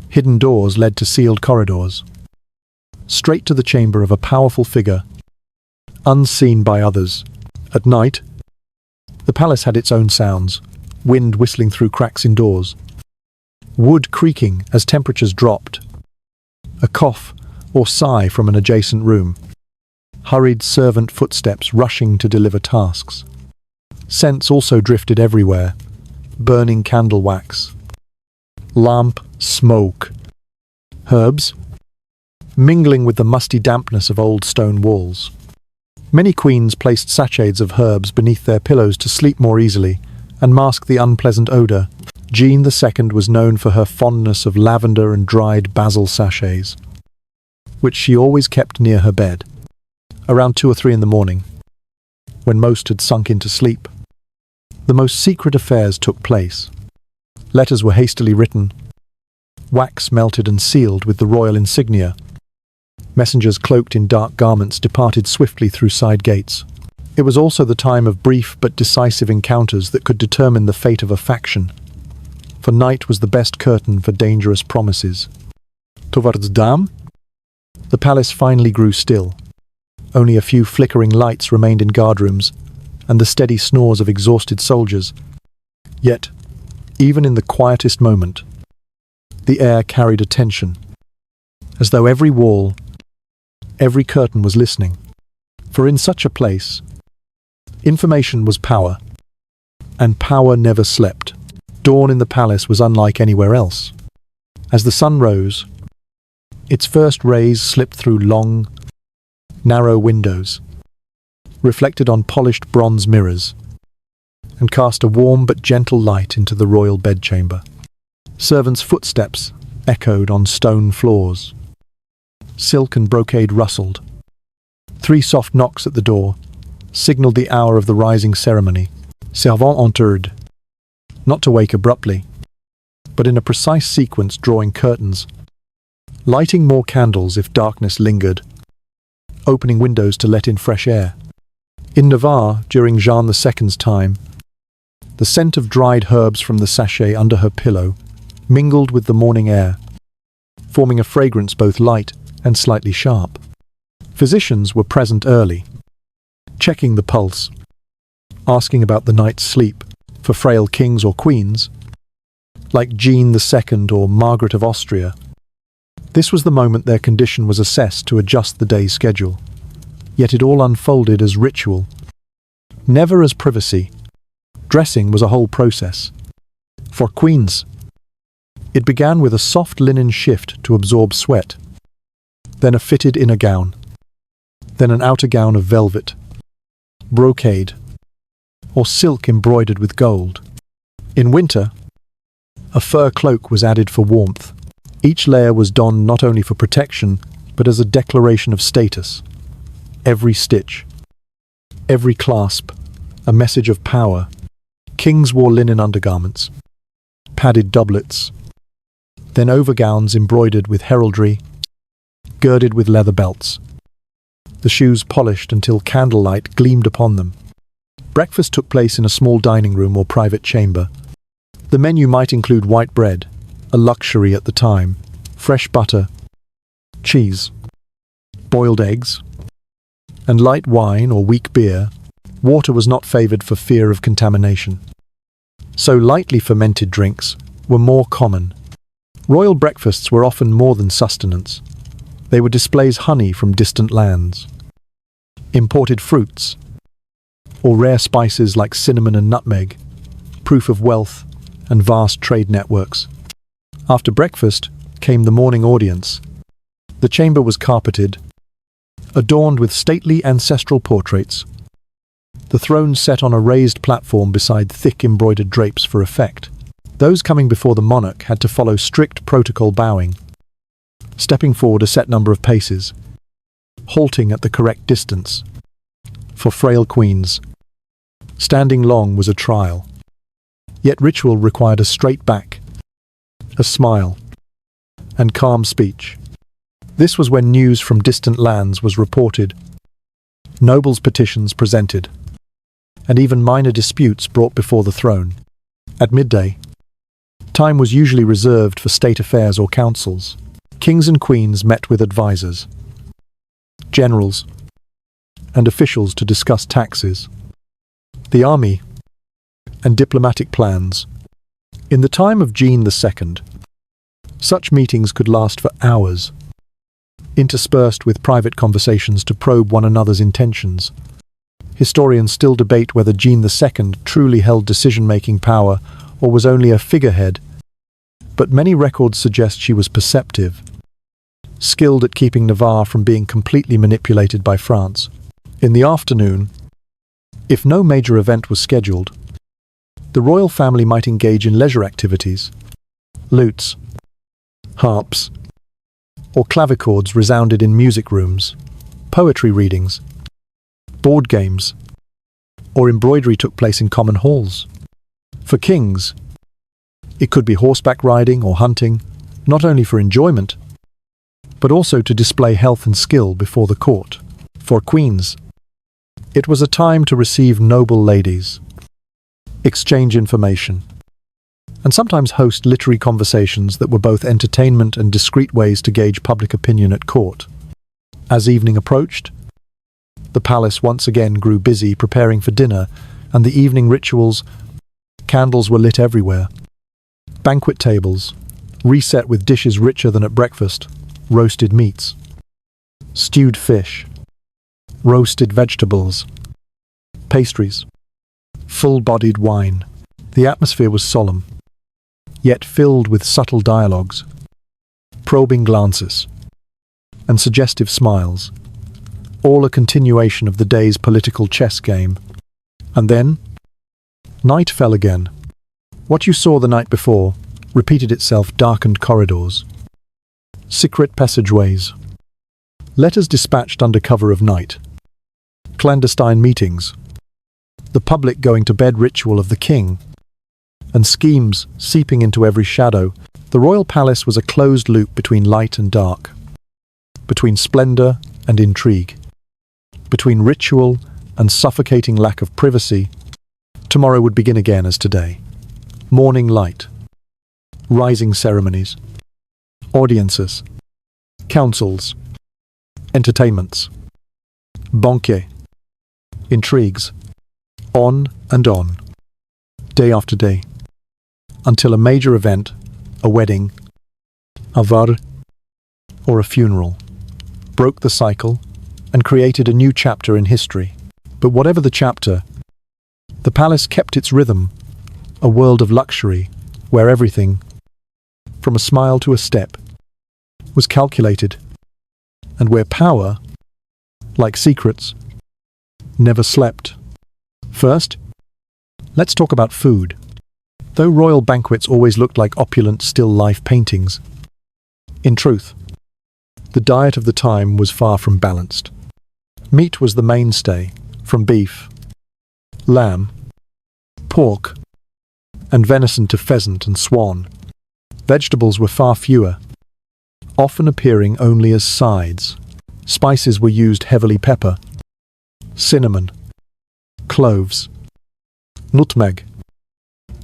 hidden doors led to sealed corridors, straight to the chamber of a powerful figure, unseen by others. At night, the palace had its own sounds, wind whistling through cracks in doors, wood creaking as temperatures dropped, a cough or sigh from an adjacent room, hurried servant footsteps rushing to deliver tasks. Scents also drifted everywhere, burning candle wax, lamp smoke, herbs, mingling with the musty dampness of old stone walls. Many queens placed sachets of herbs beneath their pillows to sleep more easily and mask the unpleasant odour. Jeanne II was known for her fondness of lavender and dried basil sachets, which she always kept near her bed. Around 2 or 3 in the morning, when most had sunk into sleep, the most secret affairs took place. Letters were hastily written, wax melted and sealed with the royal insignia. Messengers cloaked in dark garments departed swiftly through side gates. It was also the time of brief but decisive encounters that could determine the fate of a faction, for night was the best curtain for dangerous promises. Towards dawn, the palace finally grew still. Only a few flickering lights remained in guardrooms, and the steady snores of exhausted soldiers. Yet, even in the quietest moment, the air carried a tension, as though every wall, every curtain was listening. For in such a place, information was power, and power never slept. Dawn in the palace was unlike anywhere else. As the sun rose, its first rays slipped through long, narrow windows, reflected on polished bronze mirrors, and cast a warm but gentle light into the royal bedchamber. Servants' footsteps echoed on stone floors. Silk and brocade rustled. 3 soft knocks at the door signaled the hour of the rising ceremony. Servant entered, not to wake abruptly, but in a precise sequence, drawing curtains, lighting more candles if darkness lingered, opening windows to let in fresh air. In Navarre, during Jeanne II's time, the scent of dried herbs from the sachet under her pillow mingled with the morning air, forming a fragrance both light and slightly sharp. Physicians were present early, checking the pulse, asking about the night's sleep. For frail kings or queens, like Jeanne II or Margaret of Austria, this was the moment their condition was assessed to adjust the day's schedule. Yet it all unfolded as ritual, never as privacy. Dressing was a whole process. For queens, it began with a soft linen shift to absorb sweat, then a fitted inner gown, then an outer gown of velvet, brocade, or silk embroidered with gold. In winter, a fur cloak was added for warmth. Each layer was donned not only for protection, but as a declaration of status. Every stitch, every clasp, a message of power. Kings wore linen undergarments, padded doublets, then overgowns embroidered with heraldry, girded with leather belts. The shoes polished until candlelight gleamed upon them. Breakfast took place in a small dining room or private chamber. The menu might include white bread, a luxury at the time, fresh butter, cheese, boiled eggs, and light wine or weak beer. Water was not favoured for fear of contamination, so lightly fermented drinks were more common. Royal breakfasts were often more than sustenance. They would displays honey from distant lands, imported fruits, or rare spices like cinnamon and nutmeg, proof of wealth and vast trade networks. After breakfast came the morning audience. The chamber was carpeted, adorned with stately ancestral portraits, the throne set on a raised platform beside thick embroidered drapes for effect. Those coming before the monarch had to follow strict protocol, bowing, stepping forward a set number of paces, halting at the correct distance. For frail queens, standing long was a trial. Yet ritual required a straight back, a smile, and calm speech. This was when news from distant lands was reported, nobles' petitions presented, and even minor disputes brought before the throne. At midday, time was usually reserved for state affairs or councils. Kings and queens met with advisors, generals, and officials to discuss taxes, the army, and diplomatic plans. In the time of Jeanne II, such meetings could last for hours, interspersed with private conversations to probe one another's intentions. Historians still debate whether Jeanne II truly held decision-making power or was only a figurehead, but many records suggest she was perceptive, skilled at keeping Navarre from being completely manipulated by France. In the afternoon, if no major event was scheduled, the royal family might engage in leisure activities. Lutes, harps, or clavichords resounded in music rooms, poetry readings, board games, or embroidery took place in common halls. For kings, it could be horseback riding or hunting, not only for enjoyment, but also to display health and skill before the court. For queens, it was a time to receive noble ladies, exchange information, and sometimes host literary conversations that were both entertainment and discreet ways to gauge public opinion at court. As evening approached, the palace once again grew busy preparing for dinner, and the evening rituals. Candles were lit everywhere. Banquet tables, reset with dishes richer than at breakfast, roasted meats, stewed fish, roasted vegetables, pastries, full-bodied wine. The atmosphere was solemn, yet filled with subtle dialogues, probing glances, and suggestive smiles, all a continuation of the day's political chess game. And then, night fell again. What you saw the night before repeated itself: darkened corridors, secret passageways, letters dispatched under cover of night, clandestine meetings, the public going to bed ritual of the king, and schemes seeping into every shadow. The royal palace was a closed loop between light and dark, between splendor and intrigue, between ritual and suffocating lack of privacy. Tomorrow would begin again as today. Morning light, rising ceremonies, audiences, councils, entertainments, banquets, intrigues, on and on, day after day, until a major event, a wedding, a var, or a funeral, broke the cycle and created a new chapter in history. But whatever the chapter, the palace kept its rhythm, a world of luxury where everything, from a smile to a step, was calculated, and where power, like secrets, never slept. First, let's talk about food. Though royal banquets always looked like opulent still life paintings, in truth, the diet of the time was far from balanced. Meat was the mainstay, from beef, lamb, pork, and venison to pheasant and swan. Vegetables were far fewer, often appearing only as sides. Spices were used heavily: pepper, cinnamon, cloves, nutmeg,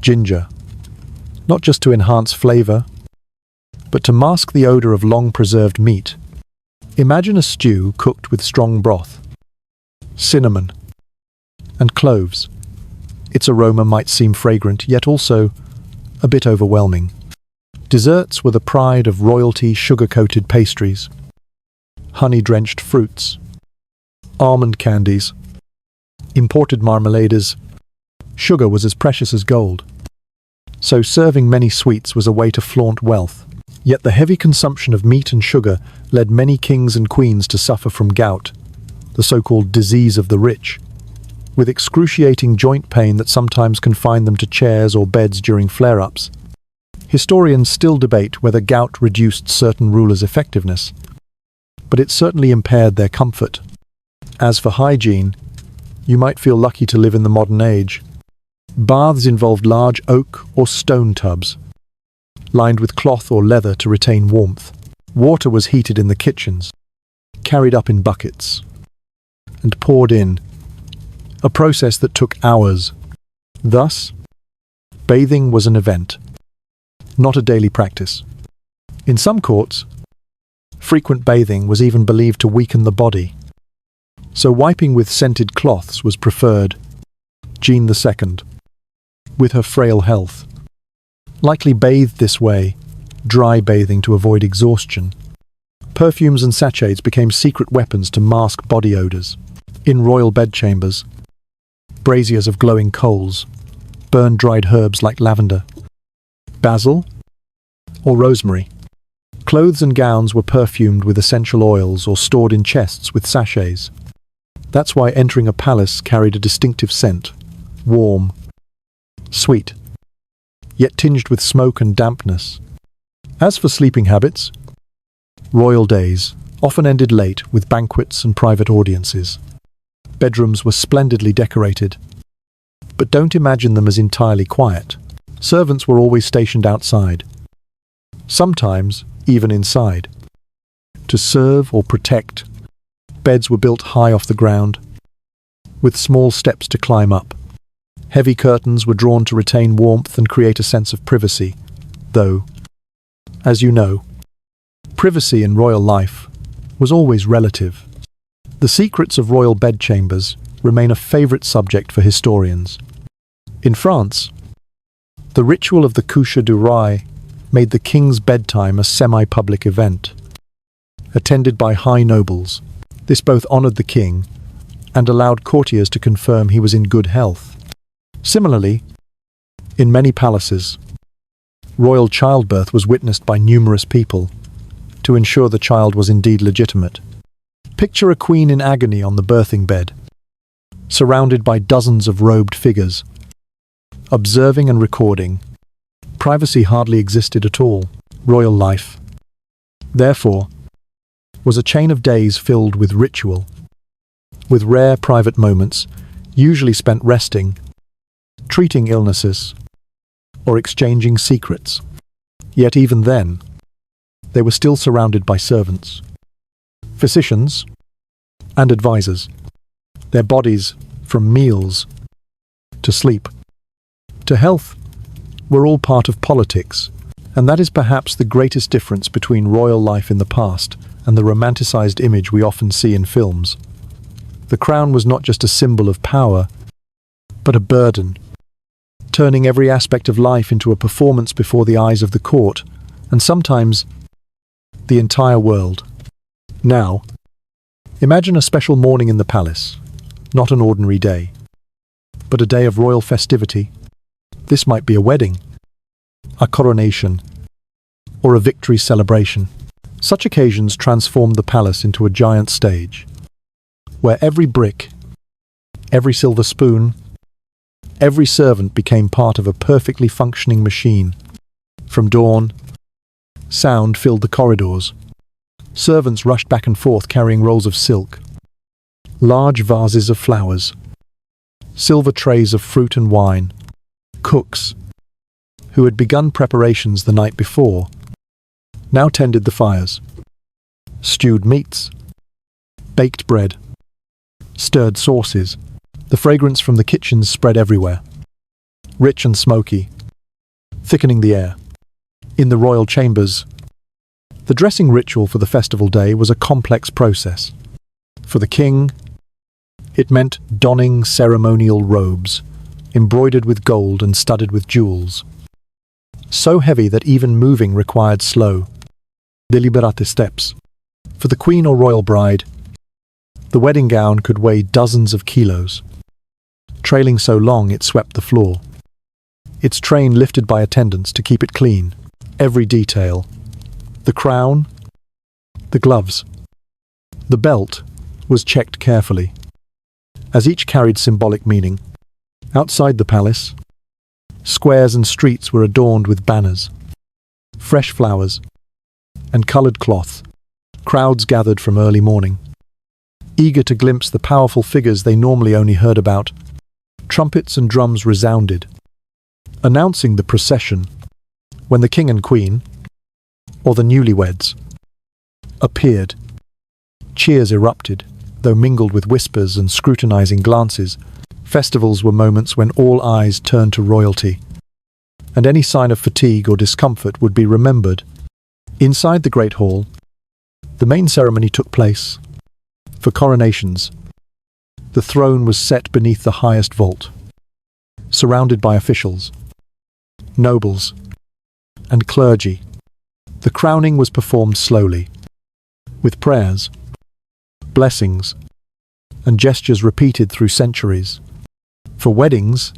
ginger, not just to enhance flavor, but to mask the odor of long-preserved meat. Imagine a stew cooked with strong broth, cinnamon, and cloves. Its aroma might seem fragrant, yet also a bit overwhelming. Desserts were the pride of royalty: sugar-coated pastries, honey-drenched fruits, almond candies, imported marmalades. Sugar was as precious as gold, so serving many sweets was a way to flaunt wealth. Yet the heavy consumption of meat and sugar led many kings and queens to suffer from gout, the so-called disease of the rich, with excruciating joint pain that sometimes confined them to chairs or beds during flare-ups. Historians still debate whether gout reduced certain rulers' effectiveness, but it certainly impaired their comfort. As for hygiene, you might feel lucky to live in the modern age. Baths involved large oak or stone tubs, lined with cloth or leather to retain warmth. Water was heated in the kitchens, carried up in buckets, and poured in a process that took hours. Thus, bathing was an event, not a daily practice. In some courts, frequent bathing was even believed to weaken the body, so wiping with scented cloths was preferred. Jeanne II, with her frail health, likely bathed this way, dry bathing to avoid exhaustion. Perfumes and sachets became secret weapons to mask body odors. In royal bedchambers, braziers of glowing coals burned dried herbs like lavender, basil, or rosemary. Clothes and gowns were perfumed with essential oils or stored in chests with sachets. That's why entering a palace carried a distinctive scent, warm, sweet, yet tinged with smoke and dampness. As for sleeping habits, royal days often ended late with banquets and private audiences. Bedrooms were splendidly decorated, but don't imagine them as entirely quiet. Servants were always stationed outside, sometimes even inside, to serve or protect. Beds were built high off the ground, with small steps to climb up. Heavy curtains were drawn to retain warmth and create a sense of privacy, though, as you know, privacy in royal life was always relative. The secrets of royal bedchambers remain a favourite subject for historians. In France, the ritual of the coucher du roi made the king's bedtime a semi-public event, attended by high nobles. This both honoured the king and allowed courtiers to confirm he was in good health. Similarly, in many palaces, royal childbirth was witnessed by numerous people to ensure the child was indeed legitimate. Picture a queen in agony on the birthing bed, surrounded by dozens of robed figures, observing and recording. Privacy hardly existed at all. Royal life, therefore, was a chain of days filled with ritual, with rare private moments, usually spent resting, treating illnesses, or exchanging secrets. Yet even then, they were still surrounded by servants, physicians, and advisors. Their bodies, from meals to sleep to health, were all part of politics, and that is perhaps the greatest difference between royal life in the past and the romanticized image we often see in films. The crown was not just a symbol of power, but a burden, turning every aspect of life into a performance before the eyes of the court, and sometimes the entire world. Now, imagine a special morning in the palace, not an ordinary day, but a day of royal festivity. This might be a wedding, a coronation, or a victory celebration. Such occasions transformed the palace into a giant stage, where every brick, every silver spoon, every servant became part of a perfectly functioning machine. From dawn, sound filled the corridors. Servants rushed back and forth carrying rolls of silk, large vases of flowers, silver trays of fruit and wine. Cooks, who had begun preparations the night before, now tended the fires. Stewed meats, baked bread, stirred sauces. The fragrance from the kitchens spread everywhere, rich and smoky, thickening the air. In the royal chambers, the dressing ritual for the festival day was a complex process. For the king, it meant donning ceremonial robes, embroidered with gold and studded with jewels, so heavy that even moving required slow, deliberate steps. For the queen or royal bride, the wedding gown could weigh dozens of kilos, trailing so long it swept the floor, its train lifted by attendants to keep it clean. Every detail, the crown, the gloves, the belt, was checked carefully, as each carried symbolic meaning. Outside the palace, squares and streets were adorned with banners, fresh flowers, and coloured cloth. Crowds gathered from early morning, eager to glimpse the powerful figures they normally only heard about. Trumpets and drums resounded, announcing the procession. When the king and queen, or the newlyweds, appeared, cheers erupted, though mingled with whispers and scrutinizing glances. Festivals were moments when all eyes turned to royalty, and any sign of fatigue or discomfort would be remembered. Inside the Great Hall, the main ceremony took place. For coronations, the throne was set beneath the highest vault, surrounded by officials, nobles, and clergy. The crowning was performed slowly, with prayers, blessings, and gestures repeated through centuries. For weddings,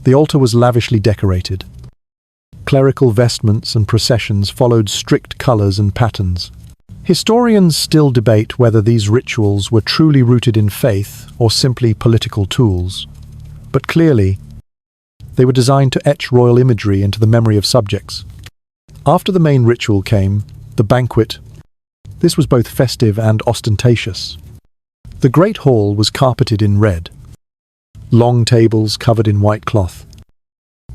the altar was lavishly decorated. Clerical vestments and processions followed strict colors and patterns. Historians still debate whether these rituals were truly rooted in faith or simply political tools, but clearly, they were designed to etch royal imagery into the memory of subjects. After the main ritual came the banquet. This was both festive and ostentatious. The Great Hall was carpeted in red, long tables covered in white cloth,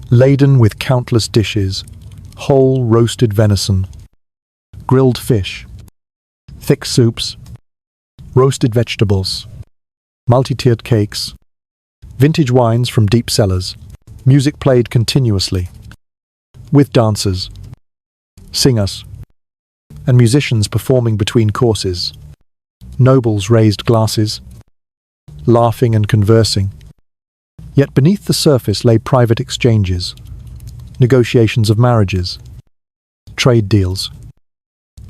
laden with countless dishes, whole roasted venison, grilled fish, thick soups, roasted vegetables, multi-tiered cakes, vintage wines from deep cellars. Music played continuously, with dancers, singers, and musicians performing between courses. Nobles raised glasses, laughing and conversing. Yet beneath the surface lay private exchanges, negotiations of marriages, trade deals,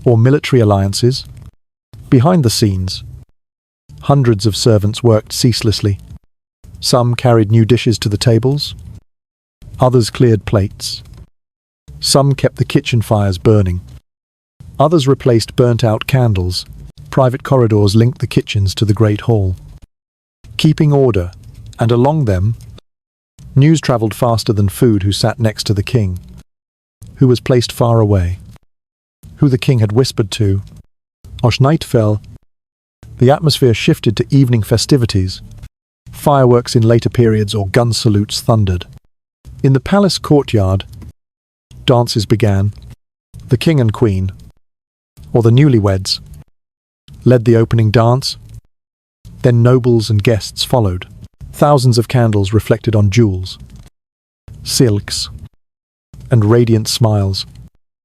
or military alliances. Behind the scenes, hundreds of servants worked ceaselessly. Some carried new dishes to the tables, others cleared plates. Some kept the kitchen fires burning. Others replaced burnt-out candles. Private corridors linked the kitchens to the Great Hall, keeping order, and along them, news travelled faster than food. Who sat next to the king, who was placed far away, who the king had whispered to. As night fell, the atmosphere shifted to evening festivities. Fireworks in later periods or gun salutes thundered. In the palace courtyard, dances began. The king and queen, or the newlyweds, led the opening dance. Then nobles and guests followed. Thousands of candles reflected on jewels, silks, and radiant smiles.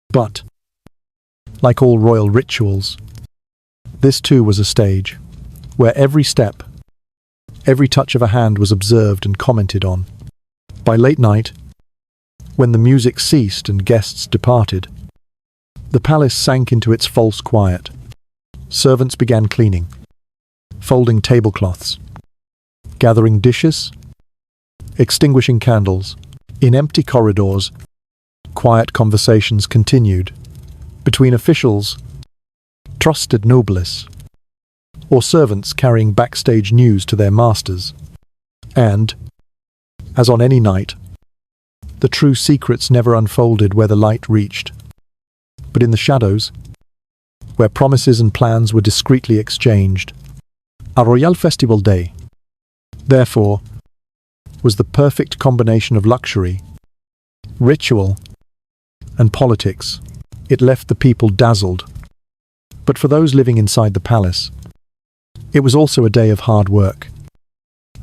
But, like all royal rituals, this too was a stage, where every step, every touch of a hand was observed and commented on. By late night, when the music ceased and guests departed, the palace sank into its false quiet. Servants began cleaning, folding tablecloths, gathering dishes, extinguishing candles. In empty corridors, quiet conversations continued between officials, trusted nobles, or servants carrying backstage news to their masters. And, as on any night, the true secrets never unfolded where the light reached, but in the shadows, where promises and plans were discreetly exchanged. A royal festival day, therefore, was the perfect combination of luxury, ritual, and politics. It left the people dazzled. But for those living inside the palace, it was also a day of hard work,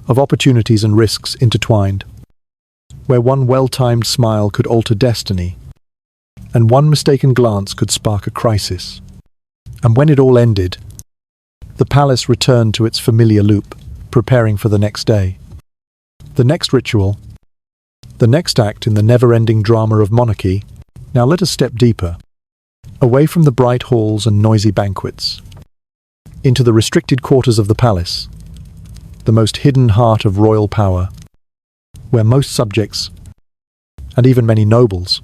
of opportunities and risks intertwined, where one well-timed smile could alter destiny, and one mistaken glance could spark a crisis. And when it all ended, the palace returned to its familiar loop, preparing for the next day, the next ritual, the next act in the never-ending drama of monarchy. Now let us step deeper, away from the bright halls and noisy banquets, into the restricted quarters of the palace, the most hidden heart of royal power, where most subjects, and even many nobles,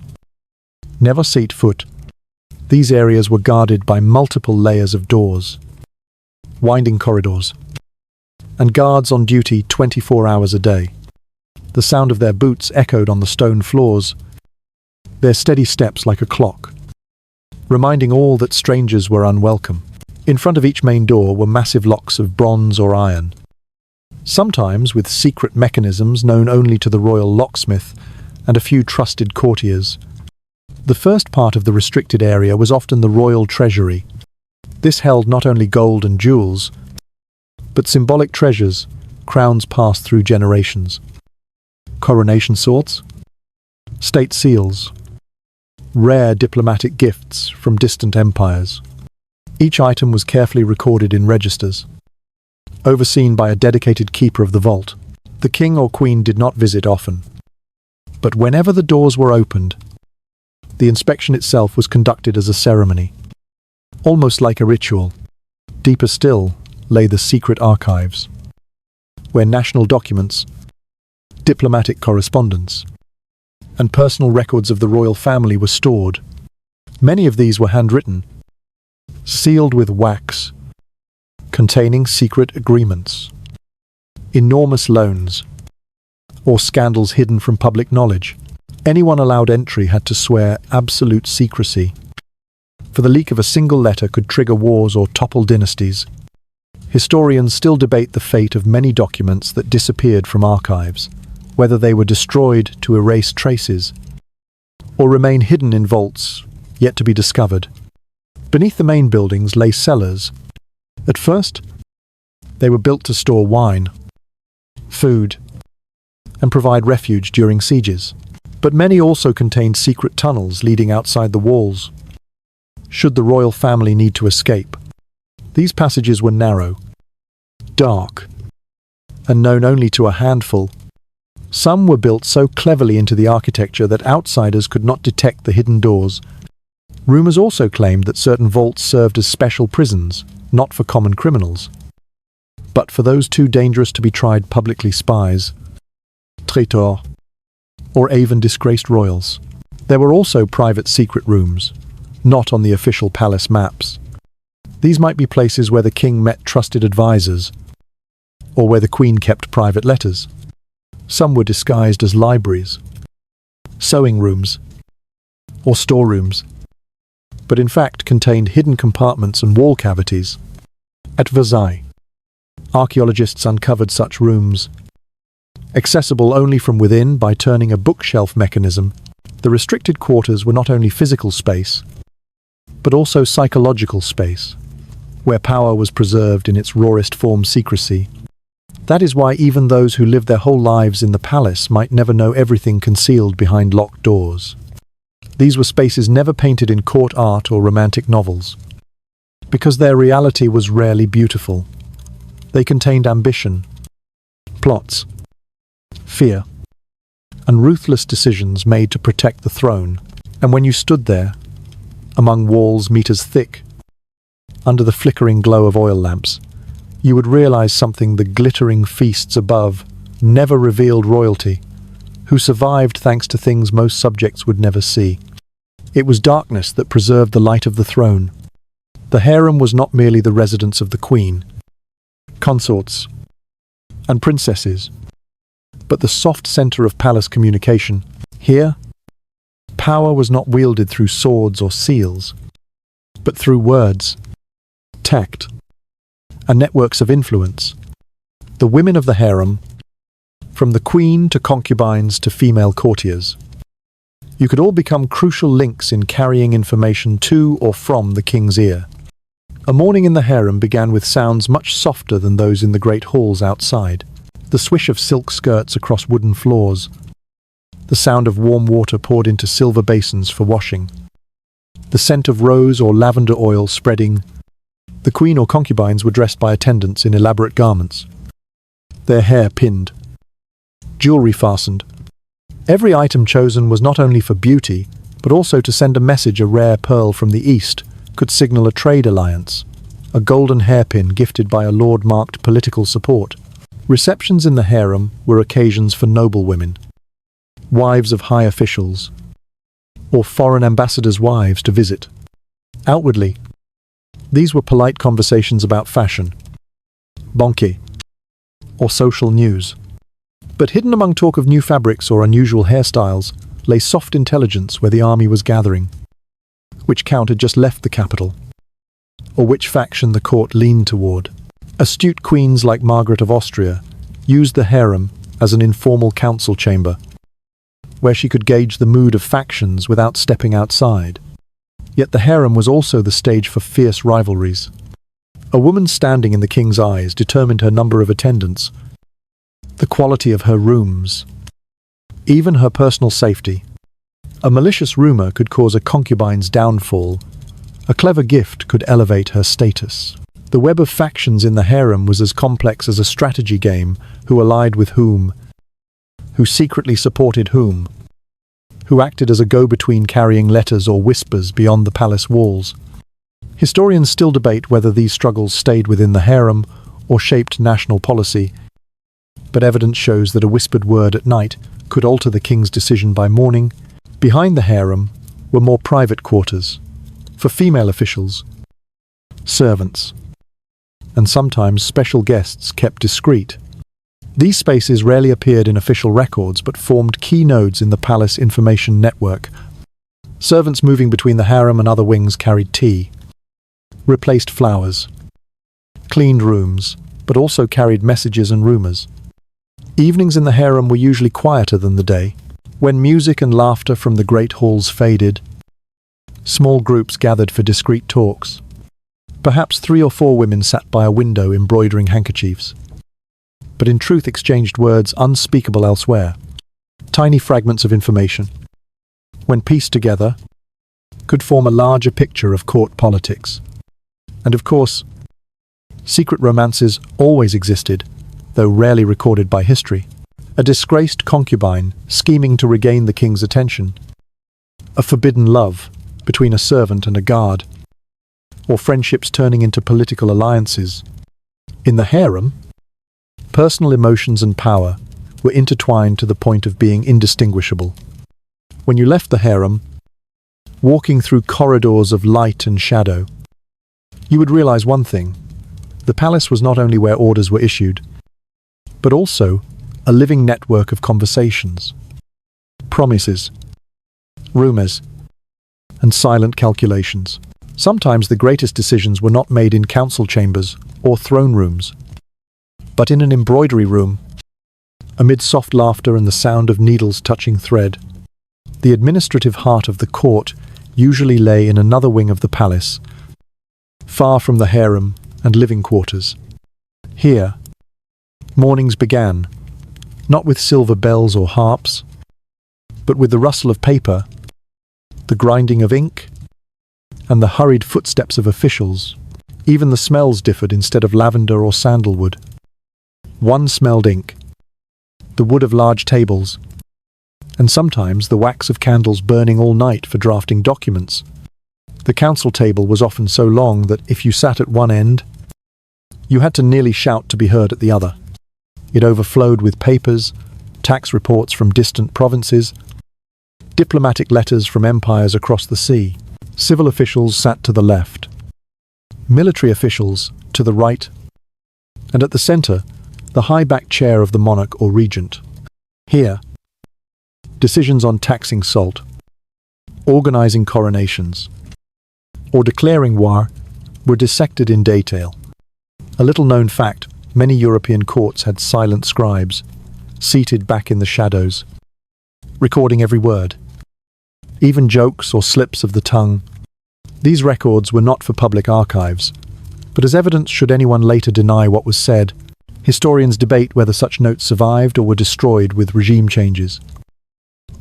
never set foot. These areas were guarded by multiple layers of doors, winding corridors, and guards on duty 24 hours a day. The sound of their boots echoed on the stone floors, their steady steps like a clock, reminding all that strangers were unwelcome. In front of each main door were massive locks of bronze or iron, sometimes with secret mechanisms known only to the royal locksmith and a few trusted courtiers. The first part of the restricted area was often the royal treasury. This held not only gold and jewels, but symbolic treasures, crowns passed through generations. Coronation swords, state seals, rare diplomatic gifts from distant empires. Each item was carefully recorded in registers, overseen by a dedicated keeper of the vault. The king or queen did not visit often, but whenever the doors were opened, the inspection itself was conducted as a ceremony, almost like a ritual. Deeper still lay the secret archives, where national documents, diplomatic correspondence, and personal records of the royal family were stored. Many of these were handwritten, sealed with wax, containing secret agreements, enormous loans, or scandals hidden from public knowledge. Anyone allowed entry had to swear absolute secrecy, for the leak of a single letter could trigger wars or topple dynasties. Historians still debate the fate of many documents that disappeared from archives, whether they were destroyed to erase traces, or remain hidden in vaults yet to be discovered. Beneath the main buildings lay cellars. At first, they were built to store wine, food, and provide refuge during sieges. But many also contained secret tunnels leading outside the walls, should the royal family need to escape. These passages were narrow, dark, and known only to a handful. Some were built so cleverly into the architecture that outsiders could not detect the hidden doors. Rumors also claimed that certain vaults served as special prisons, not for common criminals, but for those too dangerous to be tried publicly: spies, traitors, or even disgraced royals. There were also private secret rooms, not on the official palace maps. These might be places where the king met trusted advisors, or where the queen kept private letters. Some were disguised as libraries, sewing rooms, or storerooms, but in fact contained hidden compartments and wall cavities. At Versailles, archaeologists uncovered such rooms, accessible only from within by turning a bookshelf mechanism. The restricted quarters were not only physical space, but also psychological space, where power was preserved in its rawest form: secrecy. That is why even those who lived their whole lives in the palace might never know everything concealed behind locked doors. These were spaces never painted in court art or romantic novels, because their reality was rarely beautiful. They contained ambition, plots, fear, and ruthless decisions made to protect the throne. And when you stood there, among walls meters thick, under the flickering glow of oil lamps, you would realize something: the glittering feasts above never revealed royalty, who survived thanks to things most subjects would never see. It was darkness that preserved the light of the throne. The harem was not merely the residence of the queen, consorts, and princesses, but the soft center of palace communication. Here, power was not wielded through swords or seals, but through words, tact, and networks of influence. The women of the harem, from the queen to concubines to female courtiers, you could all become crucial links in carrying information to or from the king's ear. A morning in the harem began with sounds much softer than those in the great halls outside. The swish of silk skirts across wooden floors, the sound of warm water poured into silver basins for washing, the scent of rose or lavender oil spreading. The queen or concubines were dressed by attendants in elaborate garments, their hair pinned, jewelry fastened. Every item chosen was not only for beauty, but also to send a message. A rare pearl from the east could signal a trade alliance. A golden hairpin gifted by a lord marked political support. Receptions in the harem were occasions for noble women, wives of high officials, or foreign ambassadors' wives to visit. Outwardly, these were polite conversations about fashion, banquet, or social news. But hidden among talk of new fabrics or unusual hairstyles lay soft intelligence where the army was gathering, which count had just left the capital, or which faction the court leaned toward. Astute queens like Margaret of Austria used the harem as an informal council chamber, where she could gauge the mood of factions without stepping outside. Yet the harem was also the stage for fierce rivalries. A woman standing in the king's eyes determined her number of attendants, the quality of her rooms, even her personal safety. A malicious rumor could cause a concubine's downfall. A clever gift could elevate her status. The web of factions in the harem was as complex as a strategy game: who allied with whom, who secretly supported whom, who acted as a go-between carrying letters or whispers beyond the palace walls. Historians still debate whether these struggles stayed within the harem or shaped national policy, but evidence shows that a whispered word at night could alter the king's decision by morning. Behind the harem were more private quarters for female officials, servants, and sometimes special guests kept discreet. These spaces rarely appeared in official records but formed key nodes in the palace information network. Servants moving between the harem and other wings carried tea, replaced flowers, cleaned rooms, but also carried messages and rumors. Evenings in the harem were usually quieter than the day. When music and laughter from the great halls faded, small groups gathered for discreet talks. Perhaps 3 or 4 women sat by a window embroidering handkerchiefs, but in truth exchanged words unspeakable elsewhere. Tiny fragments of information, when pieced together, could form a larger picture of court politics. And of course, secret romances always existed, though rarely recorded by history. A disgraced concubine scheming to regain the king's attention, a forbidden love between a servant and a guard, or friendships turning into political alliances. In the harem, personal emotions and power were intertwined to the point of being indistinguishable. When you left the harem, walking through corridors of light and shadow, you would realize one thing: the palace was not only where orders were issued, but also a living network of conversations, promises, rumors, and silent calculations. Sometimes the greatest decisions were not made in council chambers or throne rooms, but in an embroidery room, amid soft laughter and the sound of needles touching thread. The administrative heart of the court usually lay in another wing of the palace, far from the harem and living quarters. Here, mornings began, not with silver bells or harps, but with the rustle of paper, the grinding of ink, and the hurried footsteps of officials. Even the smells differed. Instead of lavender or sandalwood, one smelled ink, the wood of large tables, and sometimes the wax of candles burning all night for drafting documents. The council table was often so long that if you sat at one end, you had to nearly shout to be heard at the other. It overflowed with papers, tax reports from distant provinces, diplomatic letters from empires across the sea. Civil officials sat to the left, military officials to the right, and at the center, the high-backed chair of the monarch or regent. Here, decisions on taxing salt, organizing coronations, or declaring war were dissected in detail. A little-known fact: many European courts had silent scribes, seated back in the shadows, recording every word, even jokes or slips of the tongue. These records were not for public archives, but as evidence should anyone later deny what was said. Historians debate whether such notes survived or were destroyed with regime changes.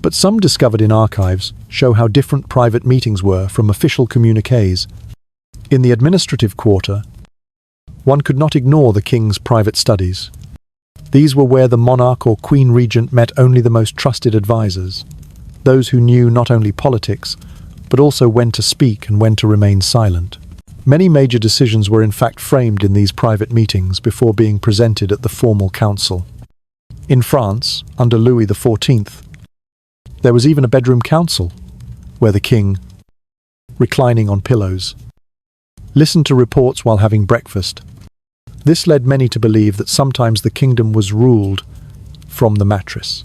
But some discovered in archives show how different private meetings were from official communiques. In the administrative quarter, one could not ignore the king's private studies. These were where the monarch or queen regent met only the most trusted advisors, those who knew not only politics, but also when to speak and when to remain silent. Many major decisions were in fact framed in these private meetings before being presented at the formal council. In France, under Louis XIV, there was even a bedroom council, where the king, reclining on pillows, listened to reports while having breakfast. This led many to believe that sometimes the kingdom was ruled from the mattress.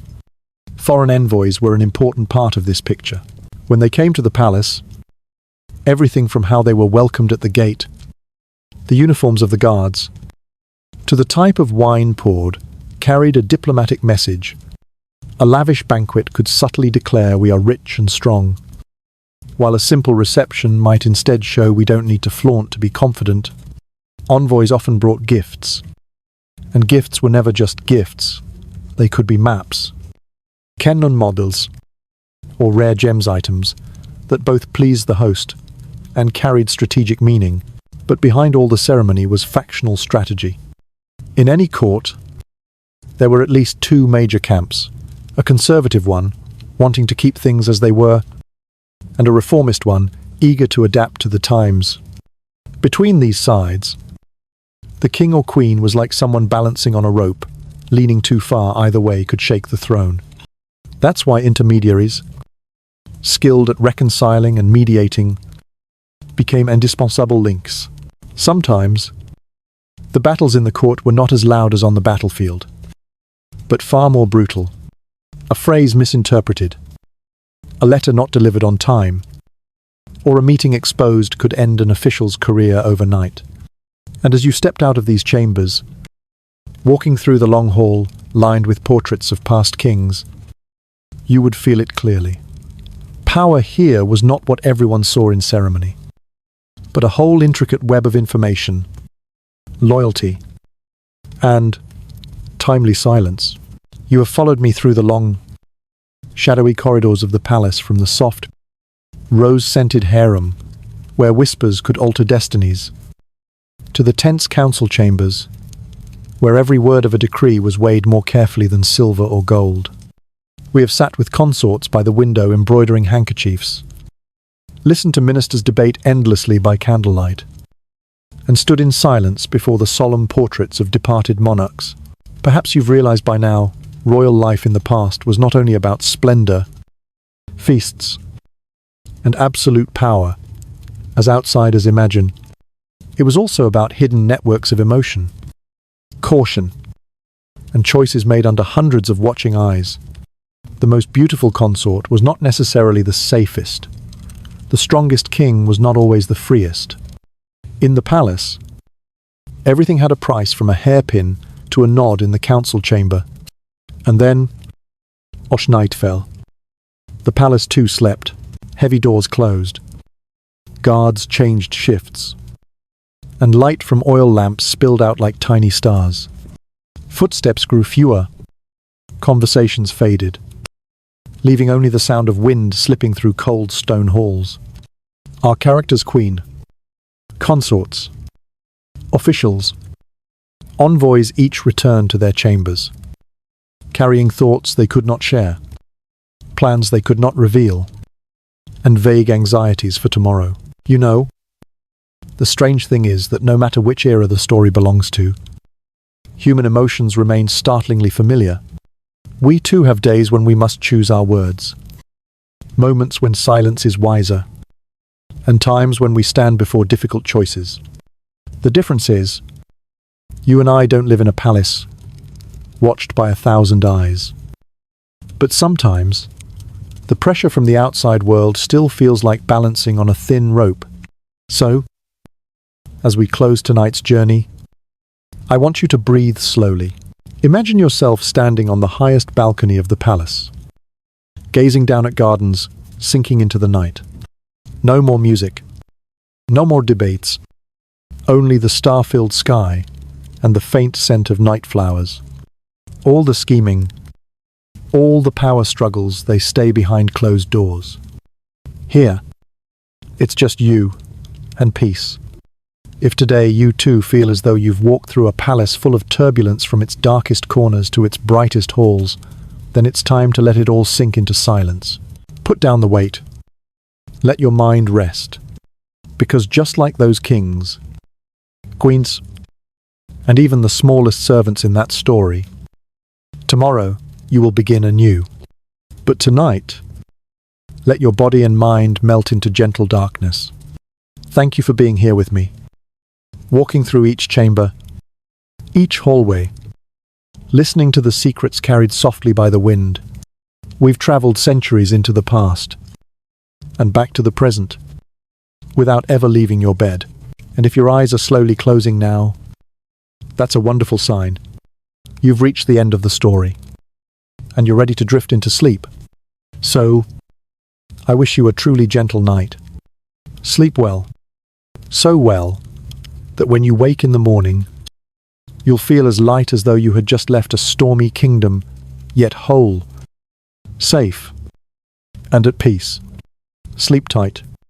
Foreign envoys were an important part of this picture. When they came to the palace, everything from how they were welcomed at the gate, the uniforms of the guards, to the type of wine poured, carried a diplomatic message. A lavish banquet could subtly declare we are rich and strong, while a simple reception might instead show we don't need to flaunt to be confident. Envoys often brought gifts, And gifts were never just gifts. They could be maps, canon models, or rare gems items that both pleased the host and carried strategic meaning. But behind all the ceremony was factional strategy. In any court, there were at least two major camps, a conservative one, wanting to keep things as they were, and a reformist one, eager to adapt to the times. Between these sides, the king or queen was like someone balancing on a rope. Leaning too far either way could shake the throne. That's why intermediaries, skilled at reconciling and mediating, became indispensable links. Sometimes, the battles in the court were not as loud as on the battlefield, but far more brutal. A phrase misinterpreted, a letter not delivered on time, or a meeting exposed could end an official's career overnight. And as you stepped out of these chambers, walking through the long hall lined with portraits of past kings, you would feel it clearly. Power here was not what everyone saw in ceremony, but a whole intricate web of information, loyalty, and timely silence. You have followed me through the long, shadowy corridors of the palace, from the soft, rose-scented harem, where whispers could alter destinies, to the tense council chambers, where every word of a decree was weighed more carefully than silver or gold. We have sat with consorts by the window embroidering handkerchiefs, listened to ministers debate endlessly by candlelight, and stood in silence before the solemn portraits of departed monarchs. Perhaps you've realized by now, royal life in the past was not only about splendor, feasts, and absolute power, as outsiders imagine. It was also about hidden networks of emotion, caution, and choices made under hundreds of watching eyes. The most beautiful consort was not necessarily the safest. The strongest king was not always the freest. In the palace, everything had a price, from a hairpin to a nod in the council chamber. And then, night fell. The palace too slept. Heavy doors closed. Guards changed shifts. And light from oil lamps spilled out like tiny stars. Footsteps grew fewer. Conversations faded, leaving only the sound of wind slipping through cold stone halls. Our characters, queen, consorts, officials, envoys, each returned to their chambers, carrying thoughts they could not share, plans they could not reveal, and vague anxieties for tomorrow. You know, the strange thing is that no matter which era the story belongs to, human emotions remain startlingly familiar. We too have days when we must choose our words, moments when silence is wiser, and times when we stand before difficult choices. The difference is, you and I don't live in a palace, watched by 1,000 eyes. But sometimes, the pressure from the outside world still feels like balancing on a thin rope. So, as we close tonight's journey, I want you to breathe slowly. Imagine yourself standing on the highest balcony of the palace, gazing down at gardens sinking into the night. No more music, no more debates, only the star-filled sky and the faint scent of night flowers. All the scheming, all the power struggles, they stay behind closed doors. Here, it's just you and peace. If today you too feel as though you've walked through a palace full of turbulence from its darkest corners to its brightest halls, then it's time to let it all sink into silence. Put down the weight. Let your mind rest. Because just like those kings, queens, and even the smallest servants in that story, tomorrow you will begin anew. But tonight, let your body and mind melt into gentle darkness. Thank you for being here with me, walking through each chamber, each hallway, listening to the secrets carried softly by the wind. We've traveled centuries into the past and back to the present without ever leaving your bed. And if your eyes are slowly closing now, that's a wonderful sign. You've reached the end of the story and you're ready to drift into sleep. So, I wish you a truly gentle night. Sleep well, so well that when you wake in the morning, You'll feel as light as though you had just left a stormy kingdom, yet whole, safe, and at peace. Sleep tight.